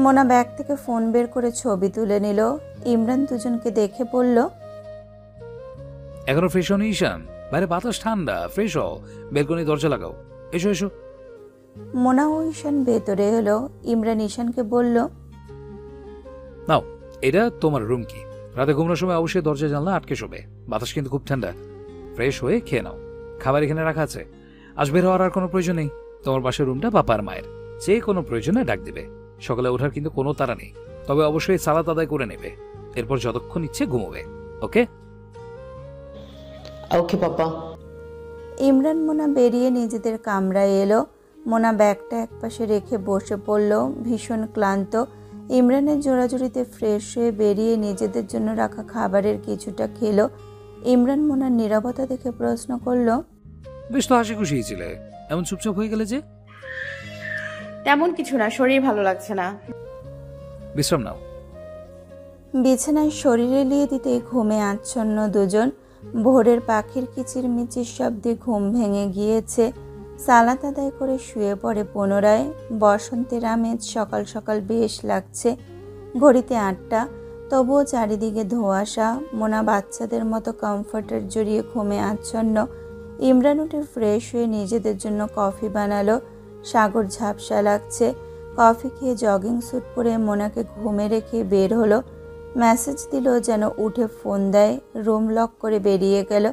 Mona bag থেকে phone বের করে ছবি তুলে নিল। ইমরান দুজনকে দেখে বলল, এখনো ফ্রেশ হয়নি ঈশান? বাইরে বাতাস ঠান্ডা, ফ্রেশ হও, বেলকনি দরজা লাগাও, এসো এসো। মোনা ও ঈশান ভেতরে এলো। ইমরান ঈশানকে বলল, নাও, এটা তোমার রুম কি? রাতে ঘুমানোর সময় অবশ্যই দরজা জানলা আটকে শোবে, বাতাস কিন্তু খুব ঠান্ডা। ফ্রেশ হয়ে খেয়ে নাও, খাবার এখানে রাখা আছে। আজ বের হওয়ার আর কোনো প্রয়োজন নেই। তোমার বাসার রুমটা বাপার মায়ের, যে কোনো প্রয়োজনে ডাক দিবে। সকালে ওঠার কিন্তু কোনো তাড়া নেই, তবে অবশ্যই সালাত আদায় করে নেবে, এরপর যতক্ষণ ইচ্ছে ঘুমোবে। ওকে ওকে পাপা। ইমরান মোনা বেরিয়ে নিজেদের কামরায় এলো। মোনা ব্যাগটা একপাশে রেখে বসে পড়ল, ভীষণ ক্লান্ত। ইমরানের জোড়াজুড়িতে ফ্রেশ হয়ে বেরিয়ে নিজেদের জন্য রাখা খাবারের কিছুটা খেলো। ইমরান মোনার নীরবতা দেখে প্রশ্ন করল, বেশ তো হাসি খুশি ছিলে, এমন চুপচাপ হয়ে গেলে যে? তেমন কিছু না, শরীর ভালো লাগছে না। বিশ্রাম নাও। বিছানায় শরীর এলিয়ে দিতেই ঘুমে আচ্ছন্ন দুজন। ভোরের পাখির কিচিরমিচির শব্দে ঘুম ভেঙে গিয়েছে। সালাত আদায় করে শুয়ে পড়ে পুনরায়। বসন্তের আমেজ সকাল সকাল বেশ লাগছে। ঘড়িতে 8টা, তবুও চারিদিকে ধোঁয়াশা। মোনা বাচ্চাদের মতো কমফর্টার জড়িয়ে ঘুমে আচ্ছন্ন। ইমরান উঠে ফ্রেশ হয়ে নিজেদের জন্য কফি বানালো। সাগর ঝাপসা লাগছে। কফি খেয়ে জগিং স্যুট পরে মোনাকে ঘুমে রেখে বের হলো। মেসেজ দিল যেন উঠে ফোন দেয়। রুম লক করে বেরিয়ে গেল।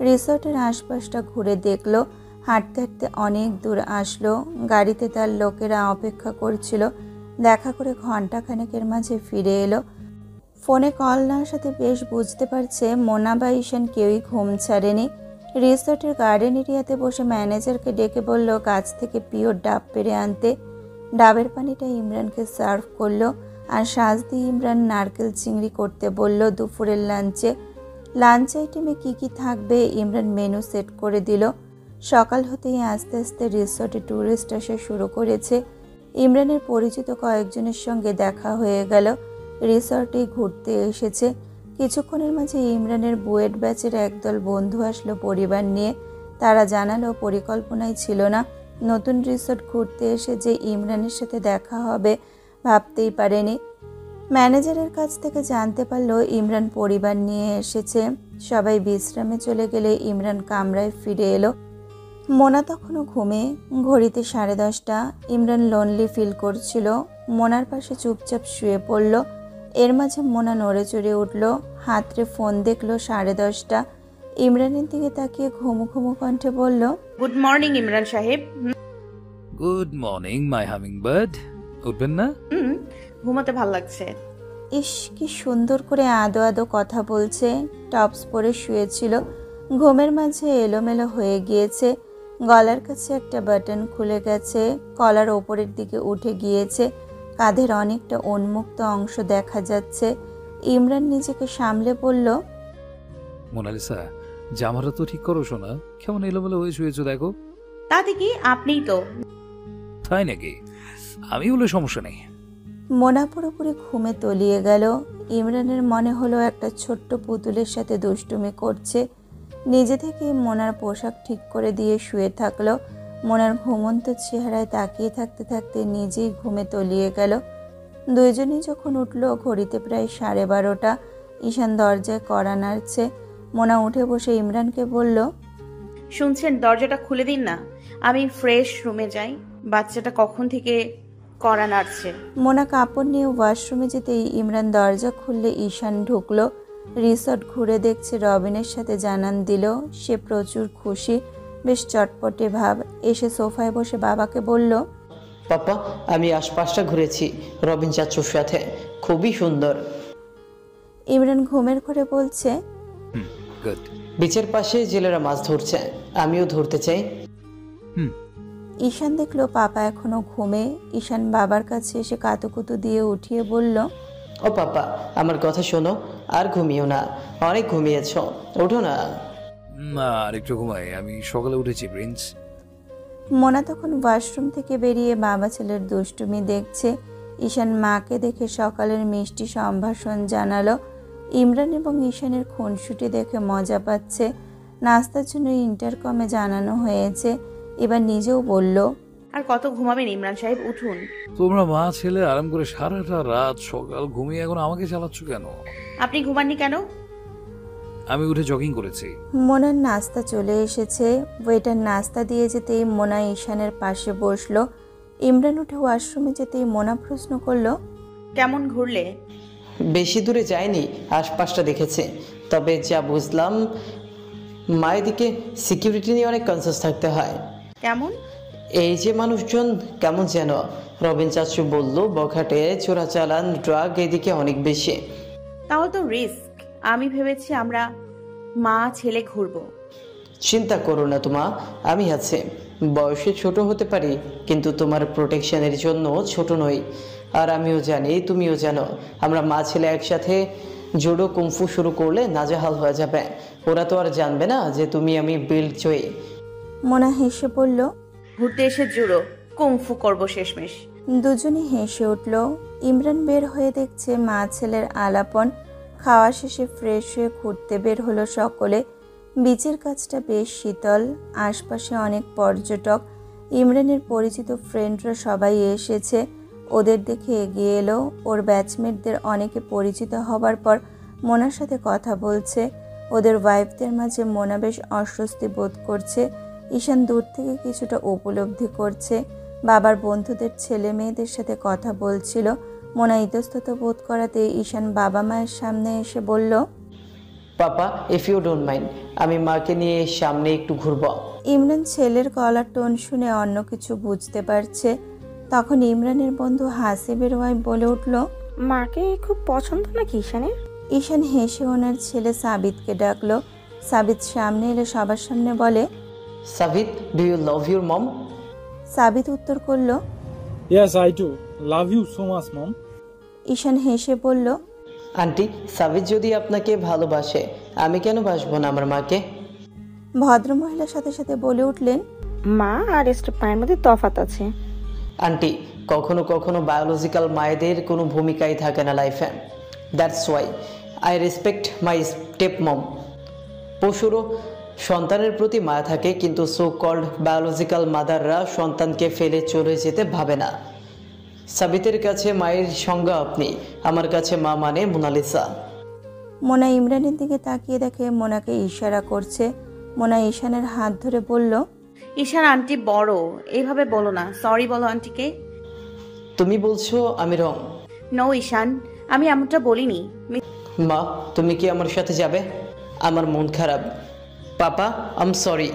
রিসর্টের আশপাশটা ঘুরে দেখলো। হাঁটতে হাঁটতে অনেক দূর আসলো। গাড়িতে তার লোকেরা অপেক্ষা করছিল। দেখা করে ঘন্টাখানেকের মাঝে ফিরে এলো। ফোনে কল না আসাতে বেশ বুঝতে পারছে মোনা বা ঈশান কেউই ঘুম ছাড়েনি। রিসর্টের গার্ডেন এরিয়াতে বসে ম্যানেজারকে ডেকে বলল কাছ থেকে পিওর ডাব পেরে আনতে। ডাবের পানিটা ইমরানকে সার্ভ করলো। আর সাজ দিয়ে ইমরান নারকেল চিংড়ি করতে বলল দুপুরের লাঞ্চে। লাঞ্চ আইটেমে কি থাকবে ইমরান মেনু সেট করে দিল। সকাল হতেই আস্তে আস্তে রিসর্টে ট্যুরিস্ট আসা শুরু করেছে। ইমরানের পরিচিত কয়েকজনের সঙ্গে দেখা হয়ে গেল। রিসর্টে ঘুরতে এসেছে। কিছুক্ষণের মাঝে ইমরানের বুয়েট ব্যাচের একদল বন্ধু আসলো পরিবার নিয়ে। তারা জানালো পরিকল্পনাই ছিল না। নতুন রিসর্ট ঘুরতে এসে যে ইমরানের সাথে দেখা হবে ভাবতেই পারেনি। ম্যানেজারের কাছ থেকে জানতে পারলো ইমরান পরিবার নিয়ে এসেছে। সবাই বিশ্রামে চলে গেলে ইমরান কামরায় ফিরে এলো। মোনা তখনও ঘুমে। ঘড়িতে 10:30। ইমরান লোনলি ফিল করছিল। মোনার পাশে চুপচাপ শুয়ে পড়ল। এর মাঝে মোনা নড়ে চড়ে উঠল। হাতরে ফোন দেখলো 10:30। ইমরানের দিকে তাকিয়ে ঘুমু ঘুমু কণ্ঠে বলল, গুড মর্নিং ইমরান সাহেব। Good morning my humming bird. উঠবেন না? ঘুমাতে ভাল লাগছে। ইস, কি সুন্দর করে আদো আদো কথা বলছে। টপস পরে শুয়েছিল। ঘুমের মাঝে এলোমেলো হয়ে গিয়েছে। গলার কাছে একটা বাটন খুলে গেছে। কলার ওপরের দিকে উঠে গিয়েছে। কাঁধের অনেকটা উন্মুক্ত অংশ দেখা যাচ্ছে। ইমরান নিজেকে সামলে বলল, মোনালিসা, জামাটা তো ঠিক করো শোনা, কেমন এলোমেলো হয়ে শুয়েছো দেখো। তাতে কি, আপনিই তো। তাই নাকি? আমি বলে সমস্যা নেই। মোনা পুরোপুরি ঘুমে তলিয়ে গেল। ইমরানের মনে হলো একটা ছোট্ট পুতুলের সাথে দুষ্টুমি করছে। নিজে থেকে মোনার পোশাক ঠিক করে দিয়ে শুয়ে থাকলো। মোনার ঘুমন্ত চেহারায় তাকিয়ে থাকতে থাকতে নিজেই ঘুমে তলিয়ে গেল। দুইজনই যখন উঠল ঘড়িতে প্রায় 12:30। ঈশান দরজায় কড়া নাড়ছে। মোনা উঠে বসে ইমরানকে বলল, শুনছেন, দরজাটা খুলে দিন না, আমি ফ্রেশ রুমে যাই। বাচ্চাটা কখন থেকে কড়া নাড়ছে। মোনা কাপড় নিয়ে ওয়াশরুমে যেতেই ইমরান দরজা খুললে ঈশান ঢুকলো। রিসর্ট ঘুরে দেখছে, রবিনের সাথে জানান দিল। সে প্রচুর খুশি, বেশ চটপটে ভাব। এসে সোফায় বসে বাবাকে বলল, পাপা, আমি আশপাশটা ঘুরেছি রবিন চাচুর সাথে, খুবই সুন্দর। ইমরান ঘুমের ঘরে বলছে, গুড। বিচের পাশে জেলেরা মাছ ধরছে, আমিও ধরতে চাই। ঈশান দেখলো পাপা এখনো ঘুমে। ঈশান বাবার কাছে এসে কাতুকুতু দিয়ে উঠিয়ে বলল, ও পাপা, আমার কথা শোনো, আর ঘুমিও না, অনেক ঘুমিয়েছ, ওঠো না। না, আর একটু ঘুমাই, আমি সকালে উঠেছি প্রিন্স। মোনা তখন ওয়াশরুম থেকে বেরিয়ে বাবা ছেলের দুষ্টুমি দেখছে। ঈশান মাকে দেখে সকালের মিষ্টি সম্ভাষণ জানালো। ইমরান এবং ঈশানের খুনসুটি দেখে মজা পাচ্ছে। নাস্তার জন্য ইন্টারকমে জানানো হয়েছে। এবার নিজেও বলল, আর কত ঘুমাবেন ইমরান সাহেব? উঠুন। তোমরা মা ছেলে আরাম করে সারাটা রাত সকাল ঘুমিয়ে এখন আমাকে চালাচ্ছ কেন? আপনি ঘুমাননি কেন? আমি উঠে জগিং করেছি। মোনার নাস্তা চলে এসেছে। ওয়েটার নাস্তা দিয়ে যেতেই মোনা ঈশানের পাশে বসলো। ইমরান উঠে ওয়াশরুমে যেতেই মোনা প্রশ্ন করলো, কেমন ঘুরলে? বেশি দূরে যায়নি, আশপাশটা দেখেছে। তবে যা বুঝলাম, মায়ের দিকে সিকিউরিটি নিয়ে অনেক কনসাস থাকতে হয়। কেমন? এই যে মানুষজন কেমন যেন, রবিন চাচু বলল বখাটে, চোরাচালান, ড্রাগ এদিকে অনেক বেশি। তাহলে তো রিস্ক। আমি ভেবেছি আমরা মা ছেলে ঘুরবো। চিন্তা করো না তোমা, আমি আছি। বয়সে ছোট হতে পারি, কিন্তু তোমার প্রোটেকশনের জন্য ছোট নই। আর আমিও জানি, তুমিও জানো, আমরা মা ছেলে একসাথে জুডো কুমফু শুরু করলে নাজেহাল হয়ে যাবে। ওরা তো আর জানবে না যে তুমি আমি বিল্ড জয়ী। মোনা হেসে বলল। ঘুরতে এসে জুড়ো কুংফু করবো শেষমেশ। দুজনে হেসে উঠল। ইমরান বের হয়ে দেখছে মা ছেলের আলাপন। খাওয়া শেষে ফ্রেশ হয়ে ঘুরতে বের হলো সকলে। বিচের কাছটা বেশ শীতল, আশপাশে অনেক পর্যটক। ইমরানের পরিচিত ফ্রেন্ডরা সবাই এসেছে। ওদের দেখে এগিয়ে এলো। ওর ব্যাচমেটদের অনেকে পরিচিত হবার পর মোনার সাথে কথা বলছে। ওদের ওয়াইফদের মাঝে মোনা বেশ অস্বস্তি বোধ করছে। ঈশান দূর থেকে কিছুটা উপলব্ধি করছে। বাবার বন্ধুদের ছেলে মেয়েদের সাথে কথা বলছিল। মোনা ইতস্তত বোধ করাতে ঈশান বাবা মায়ের সামনে এসে বলল, পাপা, ইফ ইউ ডোন্ট মাইন্ড, আমি মাকে নিয়ে সামনে একটু ঘুরবো। ইমরান ছেলের গলার টোন শুনে অন্য কিছু বুঝতে পারছে। তখন ইমরানের বন্ধু হাসিবের ওয়াইফ বলে উঠল, মাকে খুব পছন্দ নাকি ঈশানের? ঈশান হেসে ওনার ছেলে সাবিতকে ডাকলো। সাবিত সামনে এলে সবার সামনে বলে, সাবিত, ডু ইউ লাভ ইউর মম? সাবিত উত্তর করলো, Yes, I do. Love you so much, Mom. ঈশান হেসে বলল, আন্টি, সাবিত যদি আপনাকে ভালোবাসে, আমি কেন বাসবো না আমার মাকে? ভদ্রমহিলার সাথে সাথে বলে উঠলেন, মা আর স্টেপ মায়ের মধ্যে তফাৎ আছে। আন্টি, কখনো কখনো বায়োলজিক্যাল মায়েদের কোনো ভূমিকাই থাকে না লাইফে। That's why I respect my step mom. পশুরও সন্তানের প্রতি মায়া থাকে, কিন্তু সো কল্ড বায়োলজিক্যাল মাদাররা সন্তানকে ফেলে চলে যেতে ভাবে না। সাবিতের কাছে মায়ের সংজ্ঞা আপনি, আমার কাছে মা মানে মোনালিসা। মোনা ইমরানের দিকে তাকিয়ে দেখে মোনাকে ইশারা করছে। মোনা ঈশানের হাত ধরে বলল, ঈশান আন্টি বড়, এইভাবে বলো না। সরি বলো আন্টিকে। তুমি বলছো আমি রং? নো ঈশান, আমি এমনটা বলিনি। মা, তুমি কি আমার সাথে যাবে? আমার মন খারাপ। পাপা, আম সরি।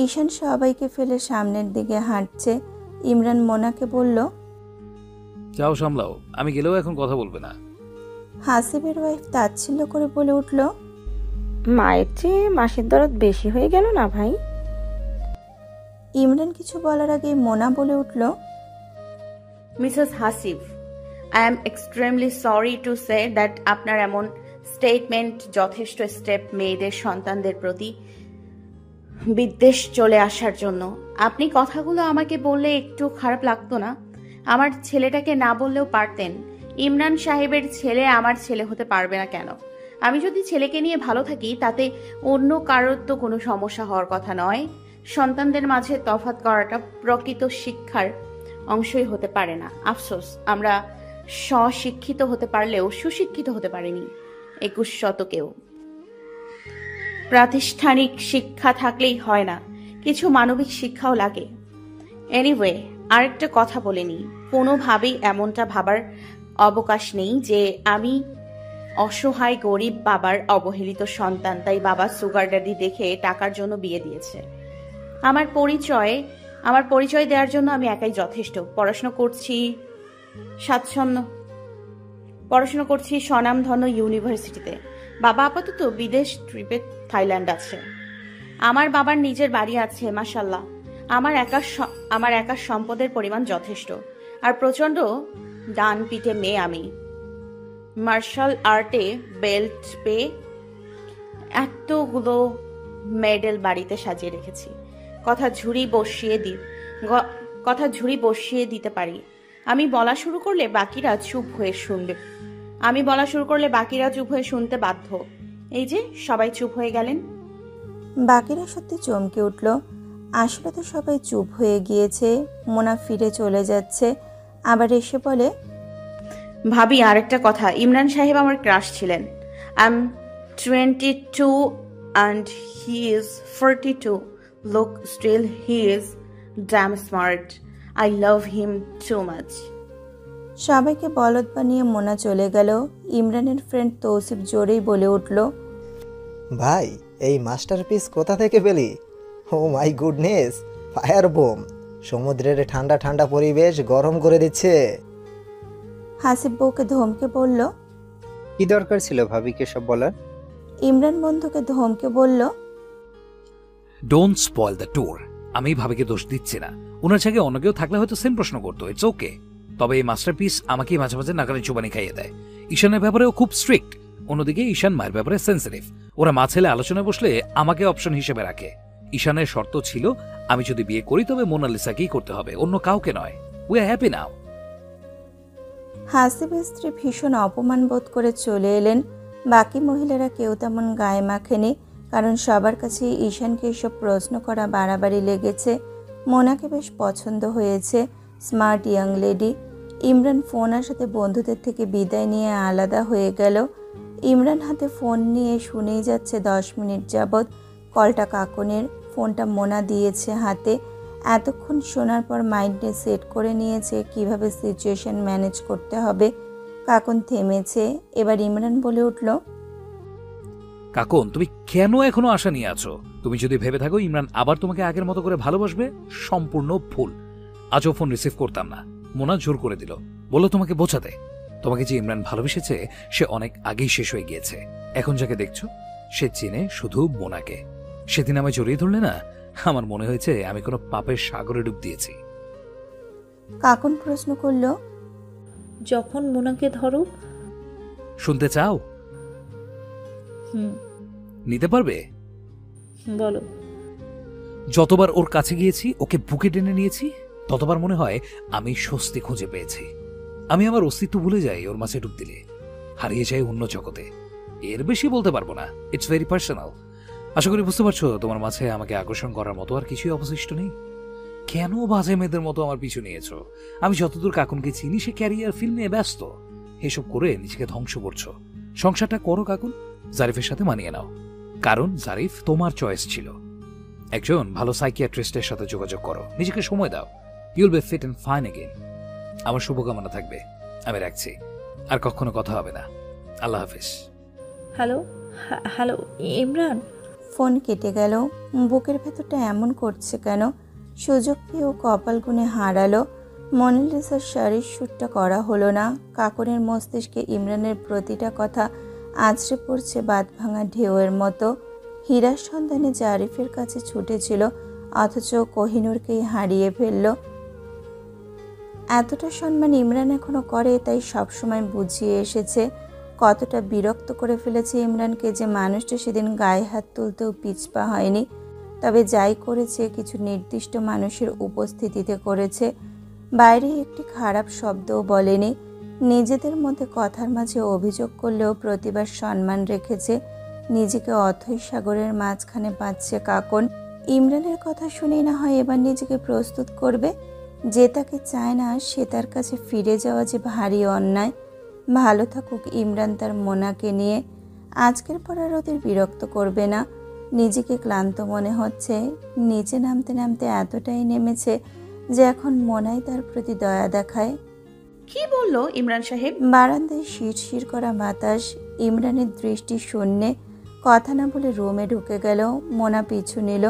ঈশান সবাইকে ফেলে সামনের দিকে হাঁটছে। ইমরান মোনাকে বলল, যাও সামলাও, আমি গেলেও এখন কথা বলবে না। হাসিবের ওয়াইফ তাচ্ছিল্য করে বলে উঠল, মায়ের চেয়ে মাসির দরদ বেশি হয়ে গেল না ভাই? ইমরান কিছু বলার আগে মোনা বলে উঠল, Mrs Hasib, I am extremely sorry to say that আপনার এমন স্টেটমেন্ট যথেষ্ট স্টেপ মেয়েদের সন্তানদের প্রতি বিদ্বেষ চলে আসার জন্য। আপনি কথাগুলো আমাকে বললে একটু খারাপ লাগতো না? আমার ছেলেটাকে না বললেও পারতেন। ইমরান সাহেবের ছেলে আমার ছেলে হতে পারবে না কেন? আমি যদি ছেলেকে নিয়ে ভালো থাকি, তাতে অন্য কারোর তো কোনো সমস্যা হওয়ার কথা নয়। সন্তানদের মাঝে তফাৎ করাটা প্রকৃত শিক্ষার অংশই হতে পারে না। আফসোস, আমরা স্বশিক্ষিত হতে পারলেও সুশিক্ষিত হতে পারিনি 21 শতকেও। প্রাতিষ্ঠানিক শিক্ষা থাকলেই হয় না, কিছু মানবিক শিক্ষাও লাগে। এনিওয়ে, আরেকটা কথা বলিনি, কোনোভাবেই এমনটা ভাবার অবকাশ নেই যে আমি অসহায় গরিব বাবার অবহেলিত সন্তান, তাই বাবা সুগার ড্যাডি দেখে টাকার জন্য বিয়ে দিয়েছে। আমার পরিচয় দেওয়ার জন্য আমি একাই যথেষ্ট। পড়াশোনা করছি স্বনামধন্য ইউনিভার্সিটিতে। বাবা আপাতত বিদেশ ট্রিপে থাইল্যান্ড আছে। আমার বাবার নিজের বাড়ি আছে, মাশাল্লাহ। আমার একার সম্পদের পরিমাণ যথেষ্ট। আর প্রচন্ড ডান পিঠে মেয়ে আমি। মার্শাল আর্টে বেল্ট পেয়ে এতগুলো মেডেল বাড়িতে সাজিয়ে রেখেছি। কথা ঝুড়ি বসিয়ে দিতে পারি। আমি বলা শুরু করলে বাকিরা চুপ হয়ে শুনতে বাধ্য। এই যে সবাই চুপ হয়ে গেলেন। বাকিরা সত্যি চমকে উঠল। আসলে তো সবাই চুপ হয়ে গিয়েছে। মোনা ফিরে চলে যাচ্ছে, আবার এসে বলে, ভাবি আরেকটা কথা, ইমরান সাহেব আমার ক্রাশ ছিলেন। I am 22 and he is 42. Look, still he is damn smart. I love him too much. সবাইকে বলদ বানিয়ে মোনা চলে গেল। ইমরানের ফ্রেন্ড তৌসিফ জোরেই বলে উঠল, ভাই এই মাস্টারপিস কোথা থেকে পেলি? ও মাই গুডনেস, ফায়ার বোম! সমুদ্রের ঠান্ডা ঠান্ডা পরিবেশ গরম করে দিচ্ছে। হাসিব বউকে ধমকে বলল, কি দরকার ছিল ভাবিকে সব বলার? ইমরান বন্ধুকে ধমকে বলল, ডোন্ট স্পয়েল দ্য ট্যুর। আমি ভাবিকে দোষ দিচ্ছি না, ওনার জায়গায় অন্য কেউ থাকলে হয়তো সেম প্রশ্ন করতো, ইটস ওকে। তবে এই মাস্টারপিস আমাকে মাঝে মাঝে নাকানি চুবানি খাইয়ে দেয়। ঈশানের ব্যাপারেও খুব স্ট্রিক্ট, অন্যদিকে ঈশান মায়ের ব্যাপারে সেন্সিটিভ। ওরা মা ছেলে আলোচনায় বসলে আমাকে অপশন হিসেবে রাখে। ঈশানের শর্ত ছিল আমি যদি বিয়ে করি তবে মোনালিসাকেই করতে হবে, অন্য কাউকে নয়। উই আর হ্যাপি নাও। হাসিবের স্ত্রী ভীষণ অপমান বোধ করে চলে এলেন। বাকি মহিলারা কেউ তেমন গায়ে মাখেনি, কারণ সবার কাছে ঈশানকে এসব প্রশ্ন করা বাড়াবাড়ি লেগেছে। মোনাকে বেশ পছন্দ হয়েছে, smart young lady. Imran phone আসাতে বন্ধুদের থেকে বিদায় নিয়ে আলাদা হয়ে গেল। ইমরান হাতে ফোন নিয়ে শুনেই যাচ্ছে 10 মিনিট যাবৎ। কলটা কাকনের, ফোনটা মোনা দিয়েছে হাতে। এতক্ষণ শোনার পর মাইন্ডে সেট করে নিয়েছে কিভাবে সিচুয়েশন ম্যানেজ করতে হবে। কাকন থেমেছে। এবার ইমরান বলে উঠল, কাকন, তুমি কেন এখনো আশা নিয়ে আছো? তুমি যদি ভেবে থাকো ইমরান আবার তোমাকে আগের মতো করে ভালোবাসবে, সম্পূর্ণ ভুল। আজও ফোন রিসিভ করতাম না। মোনা জোর করে দিল, বললো তোমাকে বোঝাতে। তোমাকে যে ইমরান ভালোবেসেছে সে অনেক আগেই শেষ হয়ে গিয়েছে। এখন যাকে দেখছো সে চেনে শুধু মোনাকে। সেদিন আমায় জড়িয়ে ধরলে না, আমার মনে হয়েছে আমি কোনো পাপের সাগরে ডুব দিয়েছি। কাকন প্রশ্ন করল, যখন মোনাকে ধরো? শুনতে চাও? নিতে পারবে? বলো। যতবার ওর কাছে গিয়েছি, ওকে বুকে টেনে নিয়েছি, ততবার মনে হয় আমি স্বস্তি খুঁজে পেয়েছি। আমি আমার অস্তিত্ব ভুলে যাই ওর মাঝে ডুব দিলে, হারিয়ে যাই অন্য জগতে। এর বেশি বলতে পারবো না, ইটস ভেরি পার্সোনাল। আশা করি বুঝতে পারছো তোমার মাঝে আমাকে আকর্ষণ করার মতো আর কিছুই অবশিষ্ট নেই। কেন বাজে মেয়েদের মতো আমার পিছু নিয়েছো? আমি যতদূর কাকুনকে চিনি সে ক্যারিয়ার ফিল্ম নিয়ে ব্যস্ত। এসব করে নিজেকে ধ্বংস করছো। সংসারটা করো কাকুন, জারিফের সাথে মানিয়ে নাও। কারণ জারিফ তোমার চয়েস ছিল। একজন ভালো সাইকিয়াট্রিস্টের সাথে যোগাযোগ করো, নিজেকে সময় দাও। You'll be fit and fine again. আমার শুভকামনা থাকবে। আমি রাখছি, আর কখনো কথা হবে না। আল্লাহ হাফিজ। Hello hello Imran. ফোন কেটে গেল। বুকের ভেতরটা এমন করছে কেন? সুযোগ পেয়েও কপাল গুনে হারালো। মোনালিসার শাড়ির শ্যুটটা করা হলো না। কাকনের মস্তিষ্কে ইমরানের প্রতিটা কথা আছড়ে পড়ছে বাঁধ ভাঙা ঢেউয়ের মতো। হীরার সন্ধানে জারিফের কাছে ছুটেছিল, অথচ কোহিনূরকেই হারিয়ে ফেলল। এতটা সম্মান ইমরান এখনো করে, তাই সবসময় বুঝিয়ে এসেছে। কতটা বিরক্ত করে ফেলেছে ইমরানকে যে মানুষটা সেদিন গায়ে হাত তুলতেও পিছপা হয়নি। তবে যাই করেছে কিছু নির্দিষ্ট মানুষের উপস্থিতিতে করেছে। বাইরে একটি খারাপ শব্দও বলেনি। নিজেদের মধ্যে কথার মাঝে অভিযোগ করলেও প্রতিবার সম্মান রেখেছে। নিজেকে অথৈ সাগরের মাঝখানে পাচ্ছে কাকন। ইমরানের কথা শুনেই না হয় এবার নিজেকে প্রস্তুত করবে। যে তাকে চায় না সে তার কাছে ফিরে যাওয়া যে ভারী অন্যায়। ভালো থাকুক ইমরান তার মোনাকে নিয়ে। আজকের পর আর ওদের বিরক্ত করবে না। নিজেকে ক্লান্ত মনে হচ্ছে। নিচে নামতে নামতে এতটাই নেমেছে যে এখন মোনাই তার প্রতি দয়া দেখায়। কি বললো ইমরান সাহেব? বারান্দায় শিরশির করা বাতাস। ইমরানের দৃষ্টি শূন্যে। কথা না বলে রুমে ঢুকে গেল। মোনা পিছু নিল।